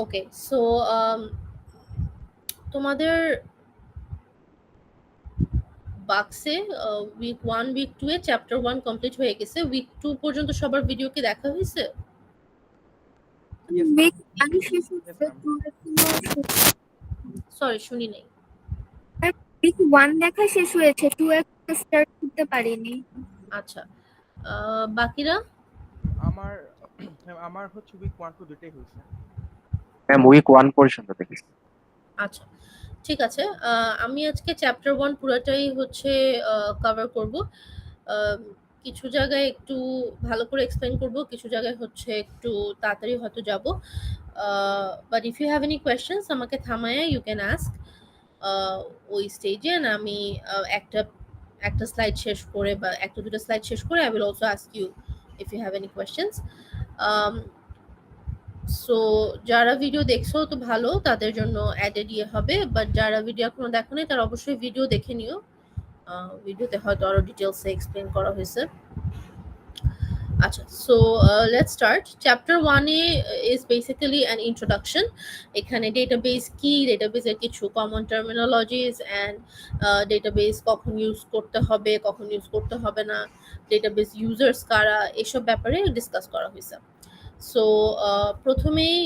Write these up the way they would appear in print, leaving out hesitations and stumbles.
ওকে, so তোমাদের বাক্সে week 1 week 2 এ chapter 1 complete হয়ে গেছে। উইক 2 পর্যন্ত সবার ভিডিও কি দেখা হয়েছে? Yes, week ma'am. 1 শেষ Yes, হচ্ছে, ma'am. 2 এখনো সরি, শুনি নাই। উইক 1 দেখা শেষ হয়েছে, 2 এখনো স্টার্ট করতে পারিনি। আচ্ছা, বাকিরা? আমার হচ্ছে উইক 1 টু দুটেই হয়েছে। ম্যাম উইক 1 পর্যন্ত দেখেছি। আচ্ছা, ঠিক আছে। আমি আজকে চ্যাপ্টার 1 পুরোটাই হচ্ছে কভার করব। কিছু জায়গায় একটু ভালো করে এক্সপ্লেন করব, কিছু জায়গায় হচ্ছে একটু তাড়াতাড়ি হয়তো যাব। But if you have any questions আমাকে থামায় ইউ ক্যান আস্ক ওই স্টেজে। আমি একটা স্লাইড শেষ করে বা একটা দুটো স্লাইড শেষ করে I will also ask you if you have any questions. So যারা ভিডিও দেখছো তো ভালো, তাদের জন্য অ্যাডেড ইয়ে হবে, বাট যারা ভিডিও এখনো দেখো নাই তারা অবশ্যই ভিডিও দেখে নিও। ভিডিওতে হয়তো আরো ডিটেলসে এক্সপ্লেন করা হয়েছে। আচ্ছা, so let's start. Chapter 1 A is basically an introduction. এখানে ডেটাবেস কি, ডেটাবেসের কিছু কমন টার্মিনোলজিস অ্যান্ড ডেটাবেস কখন ইউজ করতে হবে, কখন ইউজ করতে হবে না, ডেটাবেস ইউজার্স কারা, এসব ব্যাপারে ডিসকাস করা হয়েছে। So প্রথমেই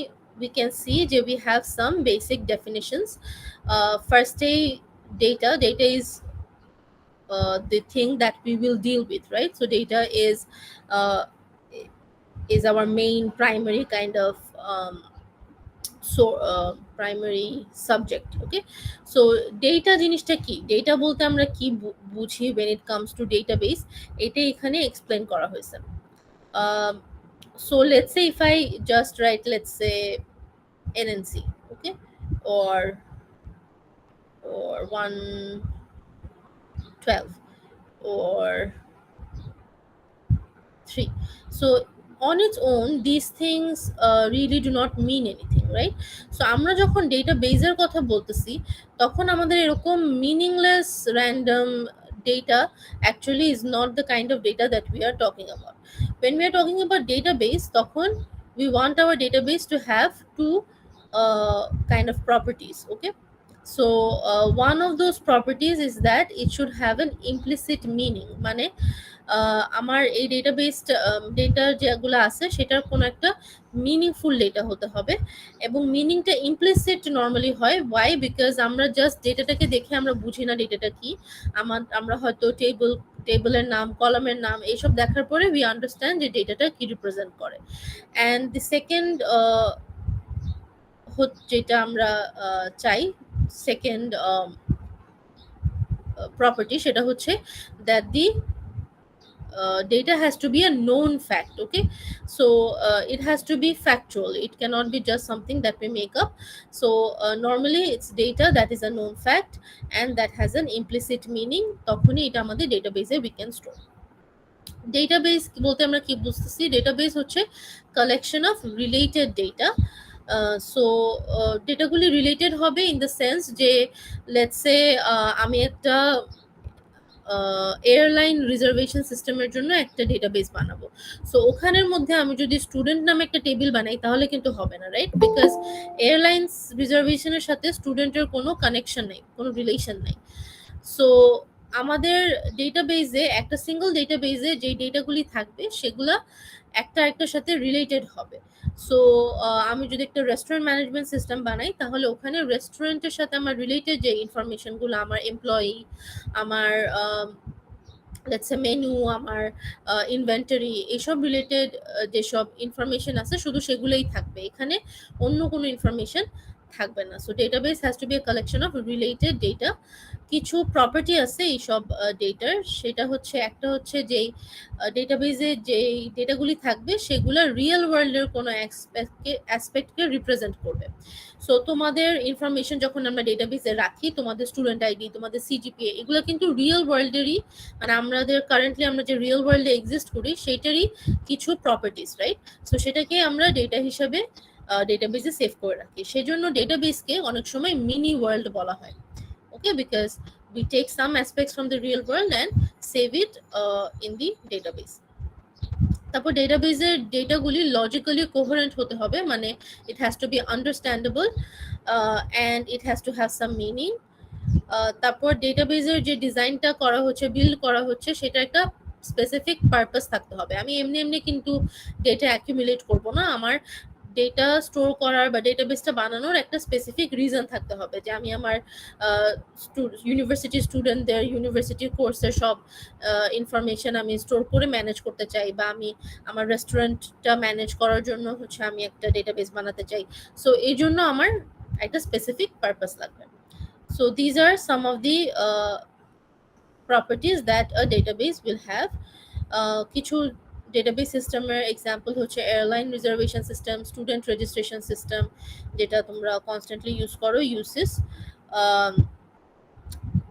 we can see যে we have some basic definitions. First data is the thing that we will deal with, right? So data is our main primary kind of primary subject. Okay, so data জিনিসটা কি, data বলতে আমরা কি বুঝি when it comes to database, এটা এখানে explain করা হয়েছে। So let's say if I just write, let's say NNC, okay, or 112 or 3. So on its own these things really do not mean anything, right? So আমরা যখন ডেটাবেজের কথা বলতেছি তখন আমাদের এরকম meaningless random data actually is not the kind of data that we are talking about. When we are talking about database, তখন we want our database to have two kind of properties. Okay, so one of those properties is that it should have an implicit meaning. মানে আমার এই data যেগুলো আছে সেটার কোনো একটা meaningful data হতে হবে, এবং মিনিংটা ইমপ্লিসিট নর্মালি হয়। ওয়াই? বিকজ আমরা জাস্ট ডেটাটাকে দেখে আমরা বুঝি না ডেটাটা কি। আমরা হয়তো টেবলের নাম, কলামের নাম এইসব দেখার পরে উই আন্ডারস্ট্যান্ড যে ডেটাটা কি রিপ্রেজেন্ট করে। অ্যান্ড দি সেকেন্ড যেটা আমরা চাই, সেকেন্ড property, সেটা হচ্ছে that the data has to be a known fact. Okay, so it has to be factual, it cannot be just something that we make up. So normally it's data that is a known fact and that has an implicit meaning, তখনই এটা আমাদের ডেটাবেসে we can store. Database বলতে আমরা কি বুঝতেছি? Database হচ্ছে collection of related data. So ডেটাগুলি রিলেটেড হবে ইন দ্য সেন্স যে লেটস সে আমি একটা এয়ারলাইন রিজার্ভেশন সিস্টেমের জন্য একটা ডেটাবেস বানাবো। সো ওখানের মধ্যে আমি যদি স্টুডেন্ট নামে একটা টেবিল বানাই তাহলে কিন্তু হবে না, রাইট? বিকজ এয়ারলাইন্স রিজার্ভেশনের সাথে স্টুডেন্টের কোনো কানেকশন নেই, কোনো রিলেশন নেই। সো আমাদের ডেটাবেসে, একটা সিঙ্গল ডেটাবেসে যে ডেটাগুলি থাকবে সেগুলা একটার সাথে রিলেটেড হবে। সো আমি যদি একটা রেস্টুরেন্ট ম্যানেজমেন্ট সিস্টেম বানাই তাহলে ওখানে রেস্টুরেন্টের সাথে আমার রিলেটেড যে ইনফরমেশনগুলো, আমার এমপ্লয়ি, আমার লেটস সে মেনু, আমার ইনভেন্টরি, এইসব রিলেটেড যেসব ইনফরমেশন আছে শুধু সেগুলোই থাকবে, এখানে অন্য কোনো ইনফরমেশন থাকবে না। So database has to be a collection of related data. কিছু প্রপার্টি আছে এইসব ডেটার, সেটা হচ্ছে একটা হচ্ছে যেই ডেটাবেসে যেই ডেটাগুলি থাকবে সেগুলো রিয়েল ওয়ার্ল্ডের কোনো অ্যাসপেক্টকে রিপ্রেজেন্ট করবে। সো তোমাদের ইনফরমেশন যখন আমরা ডেটাবেসে রাখি, তোমাদের স্টুডেন্ট আইডি, তোমাদের সিজিপিএ, এগুলো কিন্তু রিয়েল ওয়ার্ল্ডেরই, মানে আমাদের কারেন্টলি আমরা যে রিয়েল ওয়ার্ল্ডে এক্সিস্ট করি সেটারই কিছু প্রপার্টিস, রাইট? সো সেটাকে আমরা ডেটা হিসাবে ডেটাবেসে সেভ করে রাখি। সেজন্য ডেটাবেসকে অনেক সময় মিনি ওয়ার্ল্ড বলা হয়। Okay, because we take some aspects from the real world and save it in the database. তারপর ডেটাবেজের ডেটাগুলি লজিক্যালি কোহেরেন্ট হতে হবে, মানে it has to be understandable and it has to have some meaning. তারপর ডেটাবেজের যে ডিজাইনটা করা হচ্ছে, বিল্ড করা হচ্ছে, সেটা একটা স্পেসিফিক পারপাস থাকতে হবে। আমি এমনি এমনি কিন্তু ডেটা অ্যাকিউমুলেট করব না, আমার ডেটা স্টোর করার বা ডেটাবেসটা বানানোর একটা স্পেসিফিক রিজন থাকতে হবে, যে আমি আমার ইউনিভার্সিটি স্টুডেন্টদের ইউনিভার্সিটি কোর্সের সব ইনফরমেশন আমি স্টোর করে ম্যানেজ করতে চাই, বা আমি আমার রেস্টুরেন্টটা ম্যানেজ করার জন্য হচ্ছে আমি একটা ডেটাবেস বানাতে চাই। সো এই জন্য আমার একটা স্পেসিফিক পারপাস লাগবে। So these are some of the properties that a database will have. কিছু database সিস্টেমের এক্সাম্পল হচ্ছে airline reservation system, student registration system, যেটা তোমরা কনস্ট্যান্টলি ইউজ করো, ইউসেস।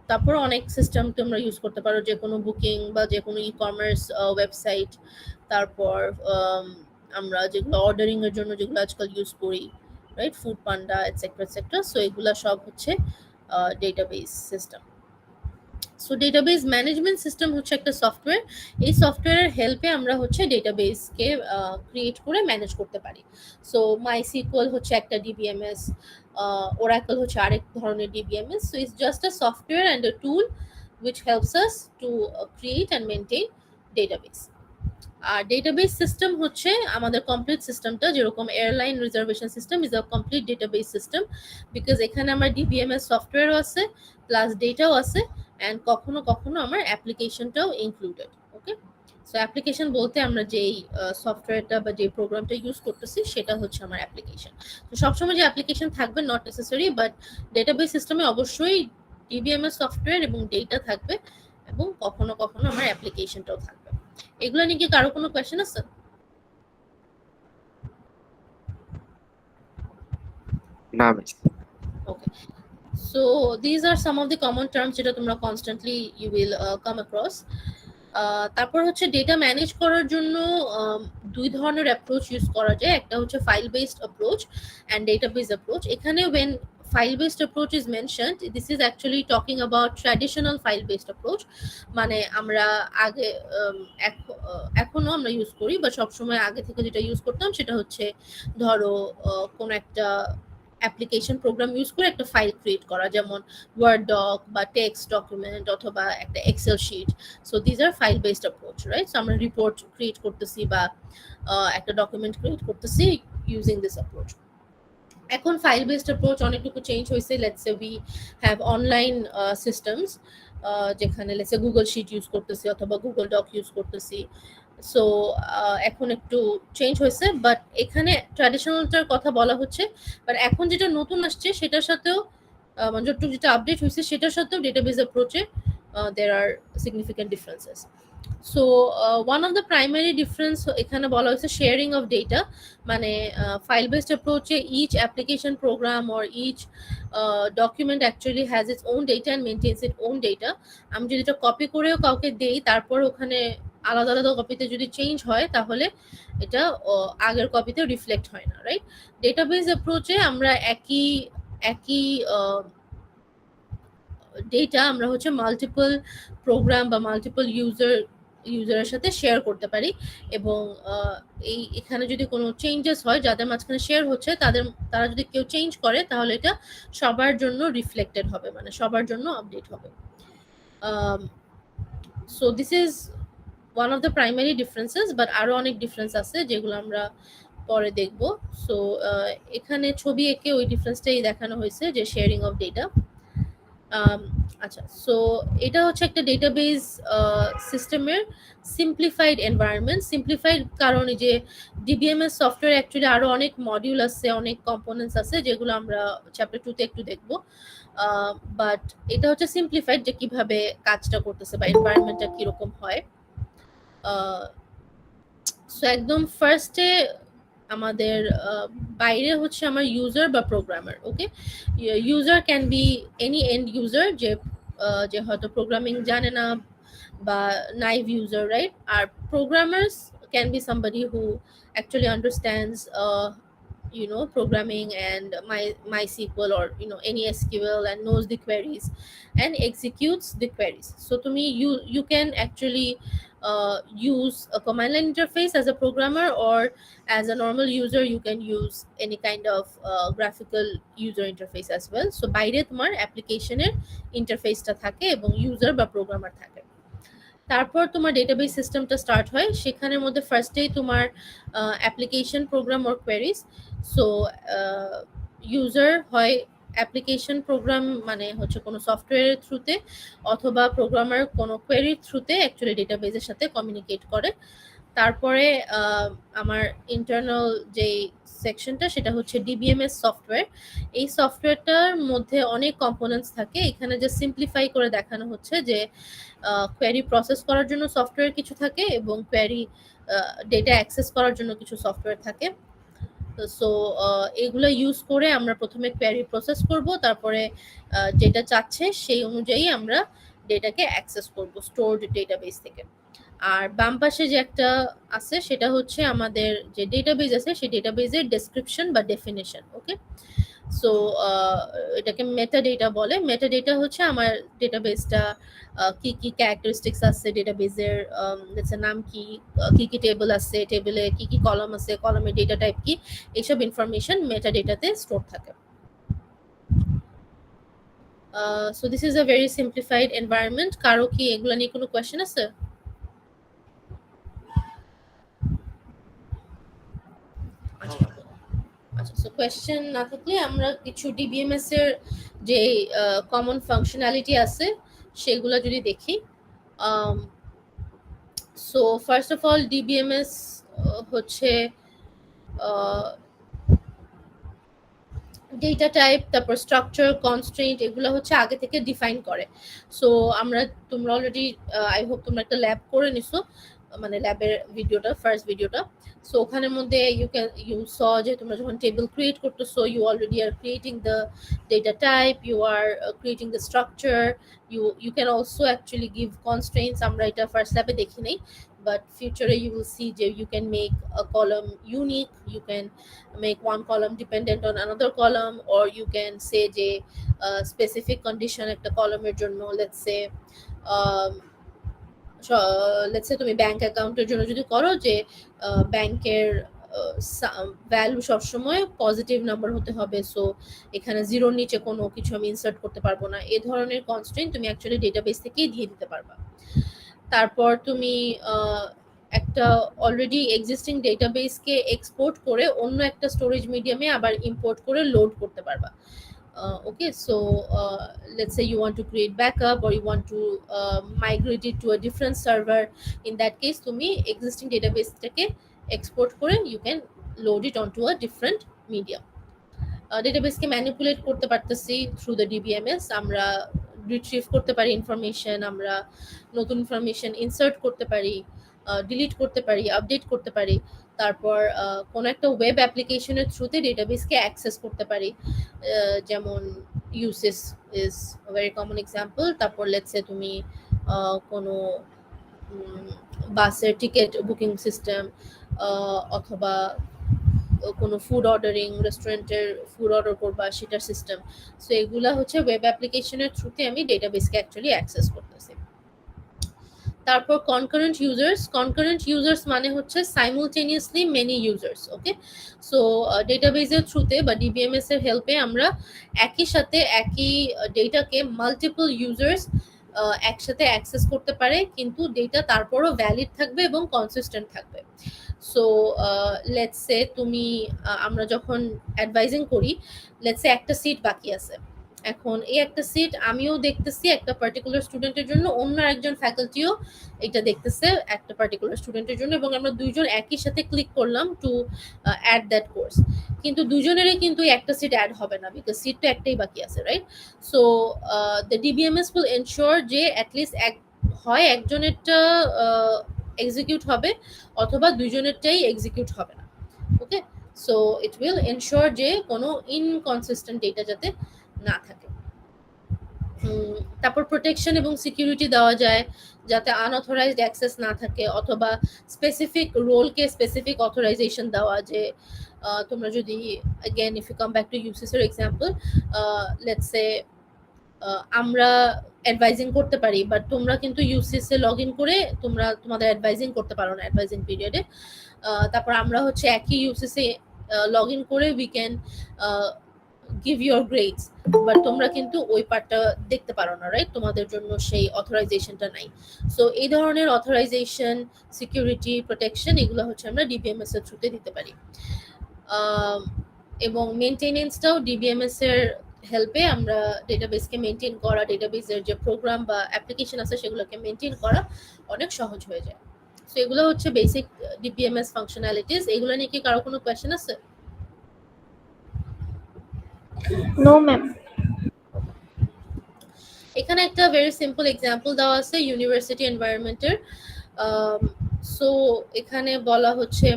তারপর অনেক সিস্টেম তোমরা ইউজ করতে পারো, যে কোনো বুকিং বা যে কোনো ই কমার্স ওয়েবসাইট। তারপর আমরা যেগুলো অর্ডারিং এর জন্য যেগুলো আজকাল ইউজ করি, রাইট, ফুড পান্ডা এটসেট্রা এটসেট্রা। সো এগুলা সব হচ্ছে database system. So database management system হচ্ছে একটা সফটওয়্যার। এই সফটওয়্যারের হেল্পে আমরা হচ্ছে ডেটাবেসকে ক্রিয়েট করে ম্যানেজ করতে পারি। সো মাইসিকুয়েল হচ্ছে একটা ডিবিএমএস, ওরাকল হচ্ছে আরেক ধরনের DBMS. So it's just a software and a tool which helps us to create and maintain database. আর ডেটাবেস সিস্টেম হচ্ছে আমাদের কমপ্লিট সিস্টেমটা, যেরকম airline reservation system is a complete database system, because এখানে আমার ডিবিএমএস সফটওয়্যারও আছে, প্লাস ডেটাও আছে, and কখনো কখনো আমার অ্যাপ্লিকেশনটাও ইনক্লুডেড। ওকে, সো অ্যাপ্লিকেশন বলতে আমরা যেই সফটওয়্যারটা বা যে প্রোগ্রামটা ইউজ করতেছি সেটা হচ্ছে আমার অ্যাপ্লিকেশন। তো সবসময় যে অ্যাপ্লিকেশন থাকবে নট নেসেসারি, বাট ডেটাবেস সিস্টেমে অবশ্যই ডিবিএমএস সফটওয়্যার এবং ডেটা থাকবে, এবং কখনো কখনো আমার অ্যাপ্লিকেশনটাও থাকবে। এগুলো নিয়ে কি কারো কোনো কোয়েশ্চেন আছে? না miss. Okay, so these are some of the common terms যেটা তোমরা constantly you will come across. তারপর হচ্ছে ডেটা ম্যানেজ করার জন্য দুই ধরনের অ্যাপ্রোচ ইউজ করা যায়, একটা হচ্ছে file based approach and database approach. এখানে when file based approach is mentioned, this is actually talking about traditional file based approach, মানে আমরা আগে এখনো আমরা ইউজ করি বা সবসময় আগে থেকে যেটা ইউজ করতাম সেটা হচ্ছে, ধরো কোন একটা অ্যাপ্লিকেশন প্রোগ্রাম ইউজ করে একটা ফাইল ক্রিয়েট করা, যেমন ওয়ার্ড ডক বা টেক্সট ডকুমেন্ট অথবা একটা Excel sheet. So these are file based approach, right? So আমরা রিপোর্ট ক্রিয়েট করতেছি বা একটা ডকুমেন্ট ক্রিয়েট করতেছি ইউজিং দিস অ্যাপ্রোচ। এখন ফাইল বেসড অ্যাপ্রোচ অনেকটুকু চেঞ্জ হয়েছে। Let's say we have online systems, যেখানে let's say Google sheet use করতেছি অথবা গুগল ডক ইউজ করতেছি। সো এখন একটু চেঞ্জ হয়েছে, বাট এখানে ট্র্যাডিশনালটার কথা বলা হচ্ছে। বাট এখন যেটা নতুন আসছে সেটার সাথেও মানে যেটা আপডেট হয়েছে সেটার সাথেও database অ্যাপ্রোচে there are significant differences. So one of the primary difference এখানে বলা হয়েছে শেয়ারিং অফ ডেটা, মানে ফাইল বেসড অ্যাপ্রোচে each application program or each document actually has its own data and maintains its own data. আমি যদি এটা copy করেও কাউকে দেই, তারপর ওখানে আলাদা আলাদা কপিতে যদি চেঞ্জ হয় তাহলে এটা আগের কপিতে রিফ্লেক্ট হয় না, রাইট? ডেটাবেস অ্যাপ্রোচে আমরা একই ডেটা আমরা হচ্ছে মাল্টিপল প্রোগ্রাম বা মাল্টিপল ইউজারের সাথে শেয়ার করতে পারি, এবং এখানে যদি কোনো চেঞ্জেস হয় যাদের মাঝখানে শেয়ার হচ্ছে তারা যদি কেউ চেঞ্জ করে তাহলে এটা সবার জন্য রিফ্লেক্টেড হবে, মানে সবার জন্য আপডেট হবে। So this is one of the primary differences, but আরো অনেক ডিফারেন্স আছে যেগুলো আমরা পরে দেখব। সো এখানে ছবি এঁকে ওই ডিফারেন্সটাই দেখানো হয়েছে, যে শেয়ারিং অফ ডেটা। আচ্ছা, সো এটা হচ্ছে একটা ডেটাবেস সিস্টেমের সিম্পলিফাইড এনভায়রনমেন্ট। সিম্পলিফাইড কারণ যে ডিবিএমএস সফটওয়্যার অ্যাকচুয়ালি আরো অনেক মডিউল আছে, অনেক কম্পোনেন্টস আছে, যেগুলো আমরা চ্যাপ্টার 2 তে একটু দেখব। বাট এটা হচ্ছে সিম্পলিফাইড, যে কিভাবে কাজটা করতেছে বা এনভায়রনমেন্টটা কিরকম হয়। সো একদম ফার্স্টে আমাদের বাইরে হচ্ছে আমার ইউজার বা programmer. Okay, user can be any end user, যে হয়তো প্রোগ্রামিং জানে না বা নাইভ ইউজার, রাইট? আর programmers can be somebody who actually understands programming and MySQL or any SQL, and knows the queries and executes the queries. So you can actually use a command line interface as a programmer, or as a normal user you can use any kind of graphical user interface as well. So বাইরে তোমার অ্যাপ্লিকেশনের ইন্টারফেসটা থাকে এবং user বা programmer থাকে। তারপর তোমার database সিস্টেমটা স্টার্ট হয়, সেখানের মধ্যে ফার্স্টেই তোমার application, program or queries. So user হয় অ্যাপ্লিকেশন প্রোগ্রাম মানে হচ্ছে কোনো সফটওয়্যারের থ্রুতে, অথবা প্রোগ্রামার কোনো কোয়েরির থ্রুতে অ্যাকচুয়ালি ডেটাবেসের সাথে কমিউনিকেট করে। তারপরে আমার ইন্টারনাল যে সেকশনটা সেটা হচ্ছে ডিবিএমএস সফটওয়্যার। এই সফটওয়্যারটার মধ্যে অনেক কম্পোনেন্টস থাকে। এখানে যে সিম্পলিফাই করে দেখানো হচ্ছে যে কোয়েরি প্রসেস করার জন্য সফটওয়্যার কিছু থাকে এবং কোয়েরি ডেটা অ্যাক্সেস করার জন্য কিছু সফটওয়্যার থাকে। সো এগুলো ইউজ করে আমরা প্রথমে কোয়েরি প্রসেস করব, তারপরে যেটা চাচ্ছে সেই অনুযায়ী আমরা ডেটাকে অ্যাক্সেস করব স্টোরড ডেটাবেস থেকে। আর বাম পাশে যে একটা আছে সেটা হচ্ছে আমাদের যে ডেটাবেস আছে সেই ডেটাবেসের ডেসক্রিপশন বা ডেফিনেশন। ওকে, সো এটাকে মেটা ডেটা বলে। মেটা ডেটা হচ্ছে আমার ডেটাবেসটা কি কি ক্যারেক্টারিস্টিক্স আছে ডেটাবেসের, নাম কি, কি টেবিল আছে, টেবিলে কি কলাম আছে, কলামের ডেটা টাইপ কি, এইসব ইনফরমেশন মেটা ডেটাতে স্টোর থাকে। So this is a very simplified environment. কারো কি এগুলো নিয়ে কোনো কোয়েশ্চেন আছে? আচ্ছা, সো কোয়েশ্চেন না থাকলে আমরা কিছু ডিবিএমএস এর যে কমন ফাংশনালিটি আছে সেগুলো যদি দেখি। So first of all DBMS হচ্ছে ডেটা টাইপ, তারপর স্ট্রাকচার, কনস্ট্রেইন্ট, এগুলো হচ্ছে আগে থেকে ডিফাইন করে। সো তোমরা অলরেডি আই হোপ তোমরা একটা ল্যাব করে নিছো, মানে ল্যাবের ভিডিওটা, ফার্স্ট ভিডিওটা। সো ওখানের মধ্যে ইউ স যে তোমরা যখন টেবিল ক্রিয়েট করতেছো, you already are creating the data type, you are creating the structure, you can also actually give constraints. আমরা এটা ফার্স্ট ল্যাবে দেখি নাই, but future you will see that you can make a column unique, you can make one column dependent on another column, or you can say যে specific condition একটা কলামের জন্য, let's say তুমি ব্যাংক অ্যাকাউন্টের জন্য যদি করো যে ব্যাংকের ভ্যালু সবসময় পজিটিভ নাম্বার হতে হবে, সো এখানে জিরোর নিচে কোনো কিছু আমি ইনসার্ট করতে পারবো না, এই ধরনের কনস্ট্রেইন্ট তুমি অ্যাকচুয়ালি ডেটাবেস থেকেই দিয়ে দিতে পারবা। তারপর তুমি একটা অলরেডি এক্সিস্টিং ডেটাবেসকে এক্সপোর্ট করে অন্য একটা স্টোরেজ মিডিয়ামে আবার ইম্পোর্ট করে লোড করতে পারবা। Okay, so let's say you want to create backup, or you want to migrate it to a different server. In that case তুমি existing database টাকে export করে you can load it onto a different medium. Database K manipulate করতে পারতেছি through the DBMS। আমরা retrieve করতে পারি information, আমরা নতুন ইনফরমেশন ইনসার্ট করতে পারি, ডিলিট করতে পারি, আপডেট করতে পারি। তারপর কোনো একটা ওয়েব অ্যাপ্লিকেশনের থ্রুতে ডেটাবেসকে অ্যাক্সেস করতে পারি, যেমন uses is very common example. তারপর লেটস সে তুমি কোনো বাসের টিকিট বুকিং সিস্টেম, অথবা কোনো ফুড অর্ডারিং, রেস্টুরেন্টের ফুড অর্ডার করবা সেটার সিস্টেম। সো এগুলা হচ্ছে ওয়েব অ্যাপ্লিকেশনের থ্রুতে আমি ডেটাবেসকে অ্যাকচুয়ালি অ্যাক্সেস করতেছি। তারপর কনকারেন্ট ইউজার্স মানে হচ্ছে সাইমultaneously মেনি ইউজার্স। ওকে, সো ডেটাবেসের থ্রুতে বা ডিবিএমএস এর হেল্পে আমরা একই সাথে একই ডেটাকে মাল্টিপল ইউজার্স একসাথে অ্যাক্সেস করতে পারে, কিন্তু ডেটা তারপরও ভ্যালিড থাকবে এবং কনসিস্টেন্ট থাকবে। সো লেটস সে তুমি আমরা যখন অ্যাডভাইজিং করি, লেটস সে একটা সিট বাকি আছে, এখন এই একটা সিট আমিও দেখতেছি একটা পার্টিকুলার স্টুডেন্টের জন্য, অন্য একজন ফ্যাকাল্টিও এটা দেখতেছে একটা পার্টিকুলার স্টুডেন্টের জন্য, এবং আমরা দুইজন একই সাথে ক্লিক করলাম টু অ্যাড দ্যাট কোর্স, কিন্তু দুজনেরই কিন্তু একটা সিট অ্যাড হবে না, বিকজ সিট তো একটাই বাকি আছে, right? So the DBMS will ensure যে অ্যাটলিস্ট হয় একজনেরটা এক্সিকিউট হবে, অথবা দুইজনেরটাই এক্সিকিউট হবে না। Okay, so it will ensure যে কোনো ইনকনসিস্টেন্ট ডেটা যাতে না থাকে। তারপর প্রোটেকশন এবং সিকিউরিটি দেওয়া যায় যাতে আনঅথরাইজড অ্যাক্সেস না থাকে, অথবা স্পেসিফিক রোলকে স্পেসিফিক অথরাইজেশন দেওয়া যে তোমরা যদি again if you come back to UCC এর এক্সাম্পল, লেটস সে আমরা অ্যাডভাইজিং করতে পারি, বাট তোমরা কিন্তু ইউসিএস এ লগ ইন করে তোমরা তোমাদের অ্যাডভাইজিং করতে পারো না অ্যাডভাইজিং পিরিয়ডে। তারপর আমরা হচ্ছে একই ইউসিএস এ লগ ইন করে we can give your grades, but তোমরা কিন্তু ওই পার্টটা দেখতে পারো না, রাইট? তোমাদের জন্য সেই অথরাইজেশনটা নাই। সো এই ধরনের অথরাইজেশন, সিকিউরিটি, প্রোটেকশন এগুলো হচ্ছে আমরা ডিবিএমএস এর থ্রুতে দিতে পারি। এবং মেনটেনেন্সটাও ডিবিএমএস এর হেল্পে আমরা ডেটাবেসকে মেনটেন করা, ডেটাবেসের যে প্রোগ্রাম বা অ্যাপ্লিকেশন আছে সেগুলোকে মেনটেন করা অনেক সহজ হয়ে যায়। সো এগুলো হচ্ছে বেসিক ডিবিএমএস ফাংশনালিটিস। এগুলো নিয়ে কি কারো কোনো কোয়েশ্চেন আছে? No ma'am. এখানে একটা ভেরি সিম্পল এক্সাম্পল দেওয়া আছে ইউনিভার্সিটি এনভায়রনমেন্টের। সো এখানে বলা হচ্ছে,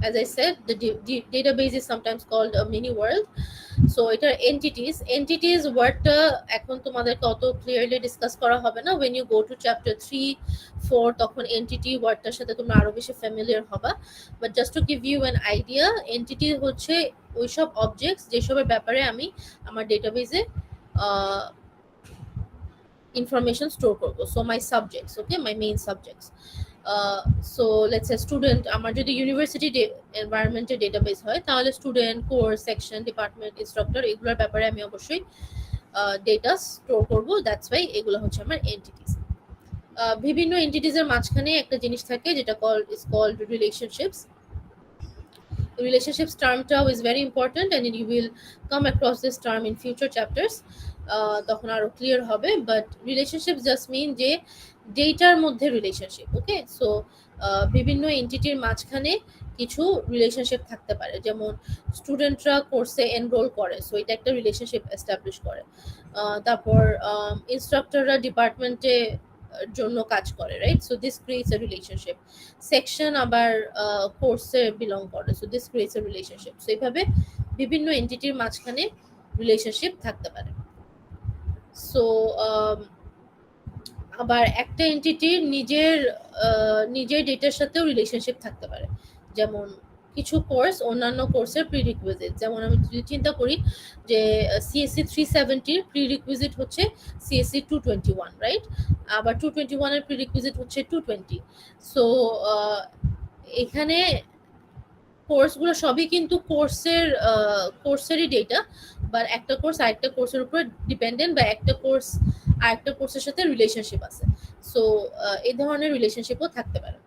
as I said, the database is sometimes called a mini world. So এটার entities ওয়ার্ডটা এখন তোমাদেরকে অত ক্লিয়ারলি ডিসকাস করা হবে না। when you go to chapter 3, 4 তখন entity ওয়ার্ডটার সাথে তোমরা আরো বেশি ফ্যামিলিয়ার হবা। But just to give you an idea, entity হচ্ছে ওইসব অবজেক্টস যেসবের ব্যাপারে আমি আমার ডেটাবেসে information store করব। so my subjects, okay, my main subjects. So let's say student, আমার যদি ইউনিভার্সিটি এনভায়রনমেন্টের ডেটাবেস হয় তাহলে student, course, section, department, instructor এগুলোর ব্যাপারে আমি অবশ্যই ডেটা স্টোর করব। দ্যাটস ওয়াই এগুলো হচ্ছে আমার এন্টিটিস। বিভিন্ন এন্টিটিসের মাঝখানে একটা জিনিস থাকে যেটা called relationships. Relationships term is very important and you will come across this term in future chapters. তখন আরো ক্লিয়ার হবে। বাট রিলেশনশিপস জাস্ট মিন যে ডেটার মধ্যে রিলেশনশিপ। ওকে, সো বিভিন্ন এন্টিটির মাঝখানে কিছু রিলেশনশিপ থাকতে পারে, যেমন স্টুডেন্টরা কোর্সে এনরোল করে, সো এটা একটা রিলেশনশিপ এস্টাবলিশ করে। তারপর ইনস্ট্রাক্টররা ডিপার্টমেন্টে জন্য কাজ করে, right? So this creates A relationship. Section আবার কোর্সে বিলং করে, so this creates A relationship. So এইভাবে বিভিন্ন এন্টিটির মাঝখানে রিলেশনশিপ থাকতে পারে। সো আবার একটা এন্টিটির নিজের ডেটার সাথেও রিলেশনশিপ থাকতে পারে, যেমন কিছু কোর্স অন্যান্য কোর্সের প্রিরিকুইজিট। যেমন আমি যদি চিন্তা করি যে সিএসসি 370 প্রিরিকুইজিট হচ্ছে সিএসসি 221, রাইট? আবার 221 এর প্রিরিকুইজিট হচ্ছে 220। সো এখানে কোর্সগুলো সবই কিন্তু কোর্সেরই ডেটা, বা একটা কোর্স আরেকটা কোর্সের উপর ডিপেন্ডেন্ট, বা একটা কোর্স আরেকটা কোর্সের সাথে রিলেশনশিপ আছে। সো এই ধরনের রিলেশনশিপও থাকতে পারে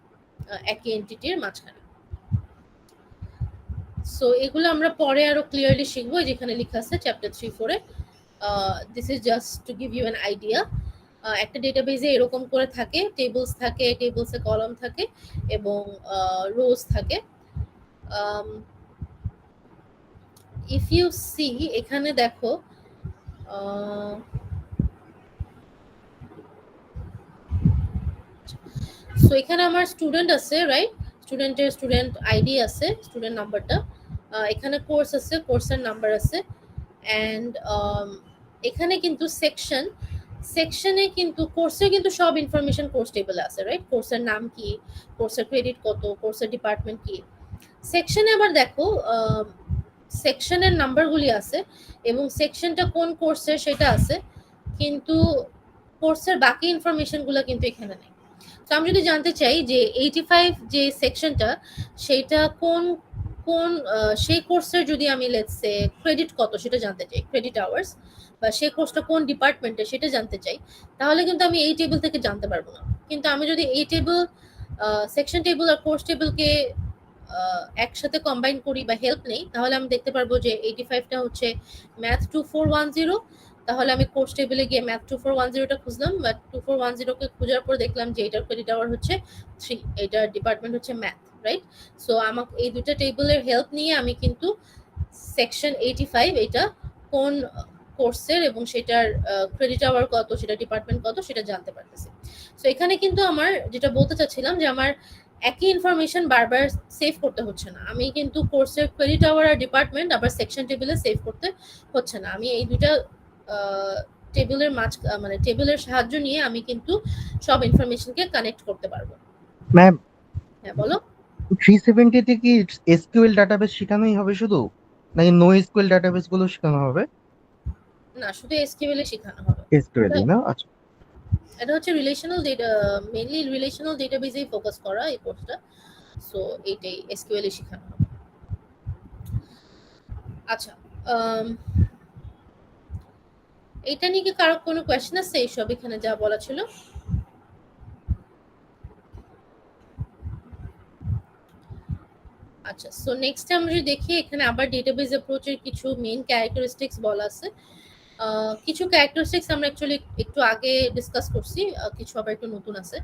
একই এন্টিটির মাঝখানে। সো এগুলো আমরা পরে আরো ক্লিয়ারলি শিখবো, যেখানে লেখা আছে চ্যাপ্টার 3, 4 এ। This is just to give you an idea. একটা ডেটাবেসে এরকম করে থাকে, টেবলস থাকে, টেবলসে কলাম থাকে এবং রোজ থাকে। ইফ ইউ সি, এখানে দেখো সো এখানে আমার স্টুডেন্ট আছে, রাইট? স্টুডেন্ট আইডি আছে, স্টুডেন্ট নাম্বারটা। এখানে কোর্স আছে, কোর্সের নাম্বার আছে। অ্যান্ড এখানে কিন্তু সেকশনে কিন্তু কোর্সে কিন্তু সব ইনফরমেশন কোর্স টেবলে আছে, রাইট? কোর্সের নাম কি, কোর্সের ক্রেডিট কত, কোর্সের ডিপার্টমেন্ট কি। সেকশনে আবার দেখো সেকশনের নাম্বারগুলি আছে এবং সেকশনটা কোন কোর্সের সেটা আছে, কিন্তু কোর্সের বাকি ইনফরমেশনগুলো কিন্তু এখানে নেই। তো আমি যদি জানতে চাই যে 85 যে সেকশনটা সেইটা কোন সেই কোর্সের, যদি আমি লেটস সে ক্রেডিট কত সেটা জানতে চাই, ক্রেডিট আওয়ার্স, বা সেই কোর্সটা কোন ডিপার্টমেন্টে সেটা জানতে চাই, তাহলে কিন্তু আমি এই টেবিল থেকে জানতে পারবো না। কিন্তু আমি যদি এই টেবিল, সেকশন টেবিল আর কোর্স টেবিলকে একসাথে কম্বাইন করি বা হেল্প নেই, তাহলে আমি দেখতে পারবো যে 85টা হচ্ছে ম্যাথ 2410। তাহলে আমি কোর্স টেবিলে গিয়ে ম্যাথ 2410টা খুঁজলাম, বাট 2410কে খোঁজার পর দেখলাম যে এটার ক্রেডিট আওয়ার হচ্ছে 3, এটার ডিপার্টমেন্ট হচ্ছে ম্যাথ, রাইট? সো আমাকে এই দুটো টেবিলের হেল্প নিয়ে আমি কিন্তু সেকশন 85 এটা কোন কোর্সের এবং সেটার ক্রেডিট আওয়ার কত, সেটা ডিপার্টমেন্ট কত সেটা জানতে পারতেছি। সো এখানে কিন্তু আমার যেটা বলতে চাচ্ছিলাম যে আমার একই ইনফরমেশন বারবার সেভ করতে হচ্ছে না। আমি কিন্তু কোর্সের ক্রেডিট আওয়ার আর ডিপার্টমেন্ট আবার সেকশন টেবিলে সেভ করতে হচ্ছে না। আমি এই দুইটা টেবিলের মানে টেবিলের সাহায্য নিয়ে আমি কিন্তু সব ইনফরমেশনকে কানেক্ট করতে পারবো। ম্যাম হ্যাঁ বলো। 370 তে কি এসকিউএল ডাটাবেস শেখানোই হবে শুধু, নাকি নো এসকিউএল ডাটাবেস গুলো শেখানো হবে? না, শুধু এসকিউএল এ শেখানো হবে। এসকিউএল না, আচ্ছা। এটা হচ্ছে রিলেশনাল ডেটা, মেইনলি রিলেশনাল ডেটাবেজেই ফোকাস করা এই কোর্সটা। সো এইটাই এসকিউএল এ শেখানো হবে। আচ্ছা, এটা নিয়ে কি কারো কোনো কোয়েশ্চেন আছে? এইসব এখানে যা বলা ছিল। আচ্ছা, সো নেক্সট আমরা যদি দেখি, এখানে আবার ডেটাবেজ অ্যাপ্রোচের কিছু মেইন ক্যারেক্টারিস্টিক্স বলা আছে। কিছু ক্যারেক্টারিস্টিক্স আমরা অ্যাকচুয়ালি একটু আগে ডিসকাস করছি, কিছু আবার একটু নতুন আছে।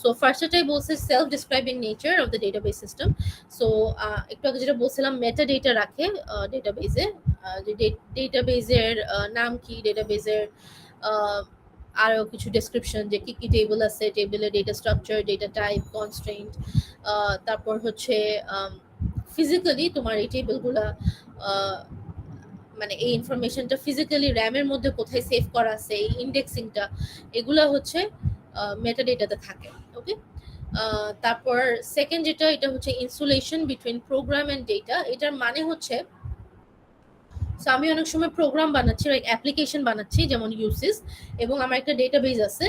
সো ফার্স্টটাই বলছে self describing nature of the database system. So একটু আগে যেটা বলছিলাম, মেটা ডেটা রাখে ডেটাবেজে, যে ডেটাবেজের নাম কি, ডেটাবেজের আরো কিছু ডেসক্রিপশন, যে কি কি টেবিল আছে, টেবিলের data structure, data type, constraint, তারপর হচ্ছে ফিজিক্যালি তোমার এই টেবিলগুলা মানে এই ইনফরমেশনটা ফিজিক্যালি র্যামের মধ্যে কোথায় সেভ করা আছে, এই ইন্ডেক্সিংটা, এগুলা হচ্ছে মেটা ডেটাতে থাকে। ওকে, তারপর সেকেন্ড যেটা, এটা হচ্ছে insulation between program and data. এটার মানে হচ্ছে, সো আমি অনেক সময় প্রোগ্রাম বানাচ্ছি, লাইক অ্যাপ্লিকেশন বানাচ্ছি, যেমন ইউসিস, এবং আমার একটা ডেটাবেজ আছে,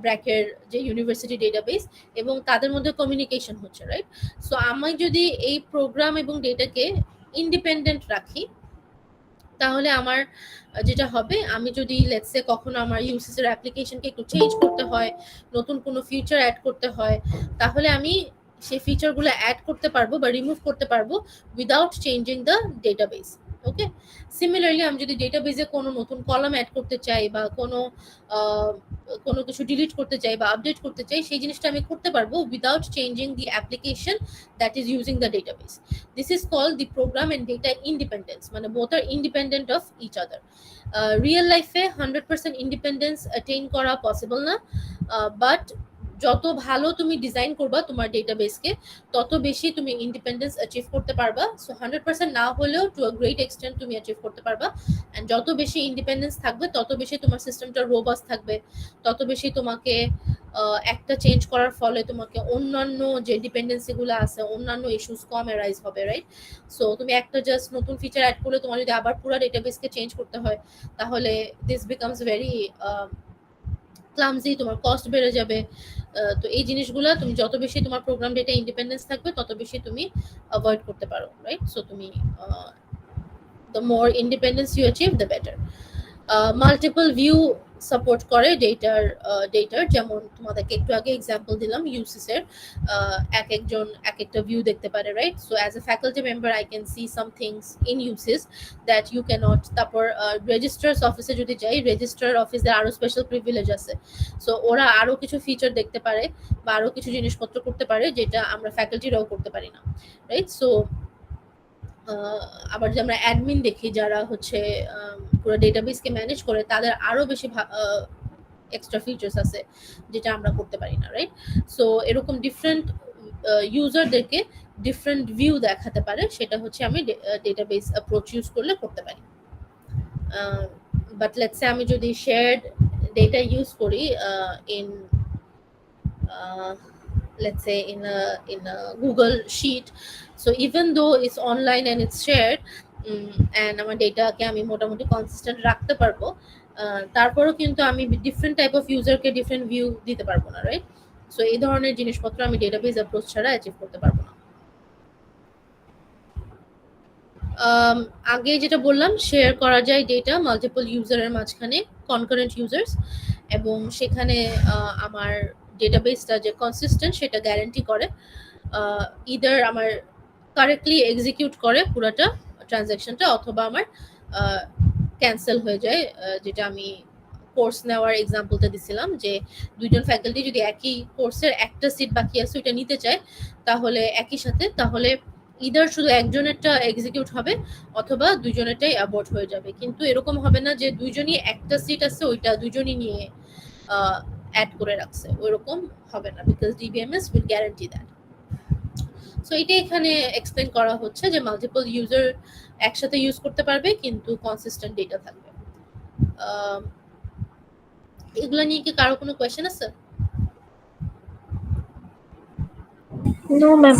ব্র্যাকের যে ইউনিভার্সিটি ডেটাবেস, এবং তাদের মধ্যে কমিউনিকেশন হচ্ছে, রাইট? সো আমি যদি এই প্রোগ্রাম এবং ডেটাকে ইন্ডিপেন্ডেন্ট রাখি, তাহলে আমার যেটা হবে, আমি যদি লেটস সে কখনো আমার ইউসিস এর অ্যাপ্লিকেশনকে একটু চেঞ্জ করতে হয়, নতুন কোনো ফিচার অ্যাড করতে হয়, তাহলে আমি সেই ফিচারগুলো অ্যাড করতে পারবো বা রিমুভ করতে পারবো without changing the database. Okay, similarly আমি যদি ডেটাবেজে কোনো নতুন কলাম অ্যাড করতে চাই, বা কোনো কিছু ডিলিট করতে চাই বা আপডেট করতে চাই, সেই জিনিসটা আমি করতে পারবো without changing the application that is using the database. This is called the program and data independence, মানে both are independent of each other. Real life A 100% independence attain করা পসিবল না, বাট যত ভালো তুমি ডিজাইন করবা তোমার ডেটাবেসকে, তত বেশি তুমি ইন্ডিপেন্ডেন্স অ্যাচিভ করতে পারবা। সো 100% না হলেও টু আ গ্রেট এক্সটেন্ট তুমি অ্যাচিভ করতে পারবা। অ্যান্ড যত বেশি ইন্ডিপেন্ডেন্স থাকবে, তত বেশি তোমার সিস্টেমটা রোবাস্ট থাকবে, তত বেশি তোমাকে একটা চেঞ্জ করার ফলে তোমাকে অন্যান্য যে ডিপেন্ডেন্সিগুলো আছে, অন্যান্য ইস্যুস কম অ্যারাইজ হবে, রাইট? সো তুমি একটা জাস্ট নতুন ফিচার অ্যাড করলে তোমার যদি আবার পুরো ডেটাবেসকে চেঞ্জ করতে হয়, তাহলে দিস বিকামস ভেরি ক্লামজি, তোমার কস্ট বেড়ে যাবে। তো এই জিনিসগুলো তুমি যত বেশি তোমার প্রোগ্রাম ডেটা ইন্ডিপেন্ডেন্স থাকবে, তত বেশি তুমি অ্যাভয়েড করতে পারো, রাইট? সো তুমি the more independence you achieve, the better. Multiple view support করে ডেটার, যেমন তোমাদেরকে একটু আগে এক্সাম্পল দিলাম ইউসিস এর, এক একজন এক একটা ভিউ দেখতে পারে, right? So as a faculty member I can see some things in UCIS that you can't. তারপর রেজিস্ট্রার্স অফিসে যদি যাই, রেজিস্ট্রার অফিসে আরো স্পেশাল প্রিভিলেজ আছে। সো ওরা আরো কিছু ফিচার দেখতে পারে বা আরো কিছু জিনিসপত্র করতে পারে, যেটা আমরা ফ্যাকাল্টিরাও করতে পারি না, রাইট? সো আবার যে আমরা অ্যাডমিন দেখি, যারা হচ্ছে পুরো ডেটাবেসকে ম্যানেজ করে, তাদের আরো বেশি এক্সট্রা ফিচার্স আছে যেটা আমরা করতে পারি না, রাইট? সো এরকম ডিফারেন্ট ইউজারদেরকে ডিফারেন্ট ভিউ দেখাতে পারে, সেটা হচ্ছে আমি ডেটাবেস অ্যাপ্রোচ ইউজ করলে করতে পারি। বাট লেটস সে আমি যদি শেয়ার্ড ডেটা ইউজ করি in let's say in a Google sheet, so even though it's online and it's shared, and আমার ডেটাকে আমি মোটামুটি কনসিস্টেন্ট রাখতে পারবো, তারপরও কিন্তু আমি ডিফারেন্ট টাইপ অফ ইউজারকে ডিফারেন্ট ভিউ দিতে পারবো না, রাইট? সো এই ধরনের জিনিসপত্র আমি ডেটাবেস অ্যাপ্রোচ ছাড়া অ্যাচিভ করতে পারবো না। আগে যেটা বললাম, শেয়ার করা যায় ডেটা মাল্টিপল ইউজারের মাঝখানে, কনকারেন্ট ইউজার্স, এবং সেখানে আমার ডেটাবেসটা যে কনসিস্টেন্ট সেটা গ্যারান্টি করে, ইদার আমার কারেক্টলি এক্সিকিউট করে পুরোটা ট্রানজ্যাকশনটা, অথবা আমার ক্যান্সেল হয়ে যায়। যেটা আমি কোর্স নেওয়ার এক্সাম্পলটা দিছিলাম, যে দুইজন ফ্যাকাল্টি যদি একই কোর্সের একটা সিট বাকি আছে ওইটা নিতে চায়, তাহলে একই সাথে, তাহলে ইদার শুধু একজনেরটা এক্সিকিউট হবে, অথবা দুইজনেরটাই অ্যাবর্ট হয়ে যাবে। কিন্তু এরকম হবে না যে দুইজনই একটা সিট আছে ওইটা দুইজনই নিয়ে অ্যাড করে রাখছে, ওইরকম হবে না, because DBMS will guarantee that. So এটা এখানে এক্সপ্লেন করা হচ্ছে যে মাল্টিপল ইউজার একসাথে ইউজ করতে পারবে, কিন্তু কনসিস্টেন্ট ডেটা থাকবে। এগুলো নিয়ে কি কারো কোনো কোয়েশ্চেন আছে? No ma'am.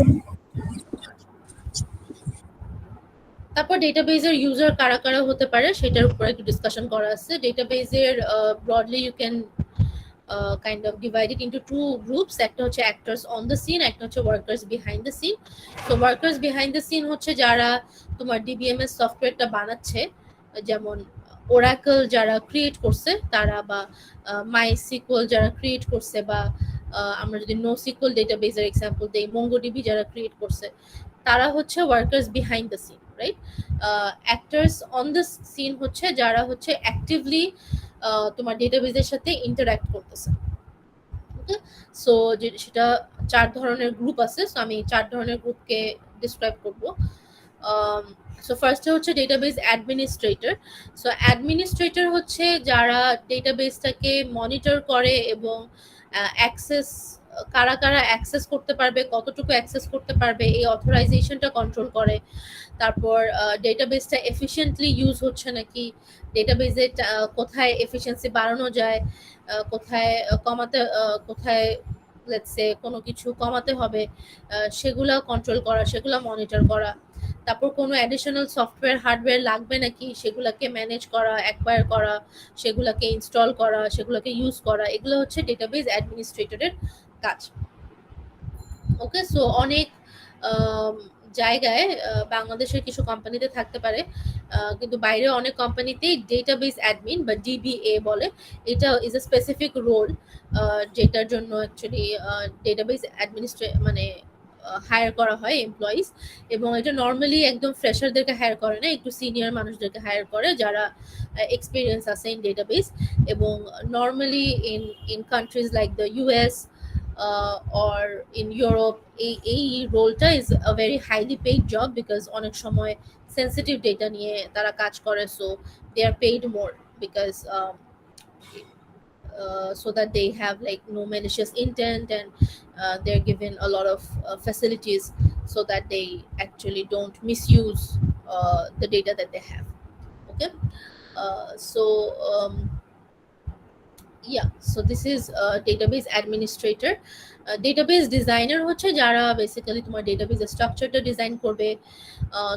তারপর ডেটাবেজের ইউজার কারা কারা হতে পারে সেটার উপর একটু ডিসকাশন করা আছে। ডেটাবেজের broadly you can kind of divided into two groups. একটা হচ্ছে অ্যাক্টরস অন দ্য সিন, একটা হচ্ছে ওয়ার্কার্স বিহাইন্ড দ্য সিন। তো ওয়ার্কার্স বিহাইন্ড দ্য সিন হচ্ছে যারা তোমার ডিবিএমএস সফটওয়্যারটা বানাচ্ছে, যেমন ওরাকল যারা ক্রিয়েট করছে তারা, বা মাই সিকুয়েল যারা ক্রিয়েট করছে, বা আমরা যদি নো সিকুয়েল ডেটাবেজের এক্সাম্পল দেই, মঙ্গোডিবি যারা ক্রিয়েট করছে, তারা হচ্ছে workers behind the scene, right? Actors on the scene হচ্ছে যারা হচ্ছে অ্যাক্টিভলি তোমার ডেটাবেজের সাথে ইন্টারঅ্যাক্ট করতেছে। ওকে, সো সেটা 4 ধরনের গ্রুপ আছে। সো আমি 4 ধরনের গ্রুপকে ডিসক্রাইব করব। সো ফার্স্টে হচ্ছে ডেটাবেজ অ্যাডমিনিস্ট্রেটর। সো অ্যাডমিনিস্ট্রেটর হচ্ছে যারা ডেটাবেসটাকে মনিটর করে এবং অ্যাক্সেস, কারা কারা অ্যাক্সেস করতে পারবে, কতটুকু অ্যাক্সেস করতে পারবে, এই অথরাইজেশনটা কন্ট্রোল করে। তারপর ডেটাবেসটা এফিশিয়েন্টলি ইউজ হচ্ছে নাকি, ডেটাবেসে কোথায় এফিশিয়েন্সি বাড়ানো যায়, কোথায় কমাতে, কোথায় লেটস সে কোনো কিছু কমাতে হবে, সেগুলা কন্ট্রোল করা, সেগুলা মনিটর করা। তারপর কোনো অ্যাডিশনাল সফটওয়্যার হার্ডওয়্যার লাগবে নাকি সেগুলাকে ম্যানেজ করা, অ্যাকোয়ার করা, সেগুলাকে ইনস্টল করা, সেগুলোকে ইউজ করা, এগুলো হচ্ছে ডেটাবেস অ্যাডমিনিস্ট্রেটরের কাজ। ওকে, সো অনেক জায়গায় বাংলাদেশের কিছু কোম্পানিতে থাকতে পারে, কিন্তু বাইরে অনেক কোম্পানিতেই ডেটাবেস অ্যাডমিন বা ডিবিএ বলে, এটা ইজ এ স্পেসিফিক রোল যেটার জন্য অ্যাকচুয়ালি ডেটাবেস মানে হায়ার করা হয় এমপ্লয়িজ। এবং এটা নর্মালি একদম ফ্রেশারদেরকে হায়ার করে না, একটু সিনিয়র মানুষদেরকে হায়ার করে যারা এক্সপিরিয়েন্স আছে ইন ডেটাবেস। এবং normally in countries like the US or in Europe, এই রোলটা is a very highly paid job, because অনেক সময় সেন্সিটিভ ডেটা নিয়ে তারা কাজ করে, so they are paid more because so that they have like no malicious intent, and they're given a lot of facilities so that they actually don't misuse the data that they have. Okay, so yeah, so this is database administrator. Database designer হচ্ছে যারা basically তোমার database স্ট্রাকচারটা design করবে।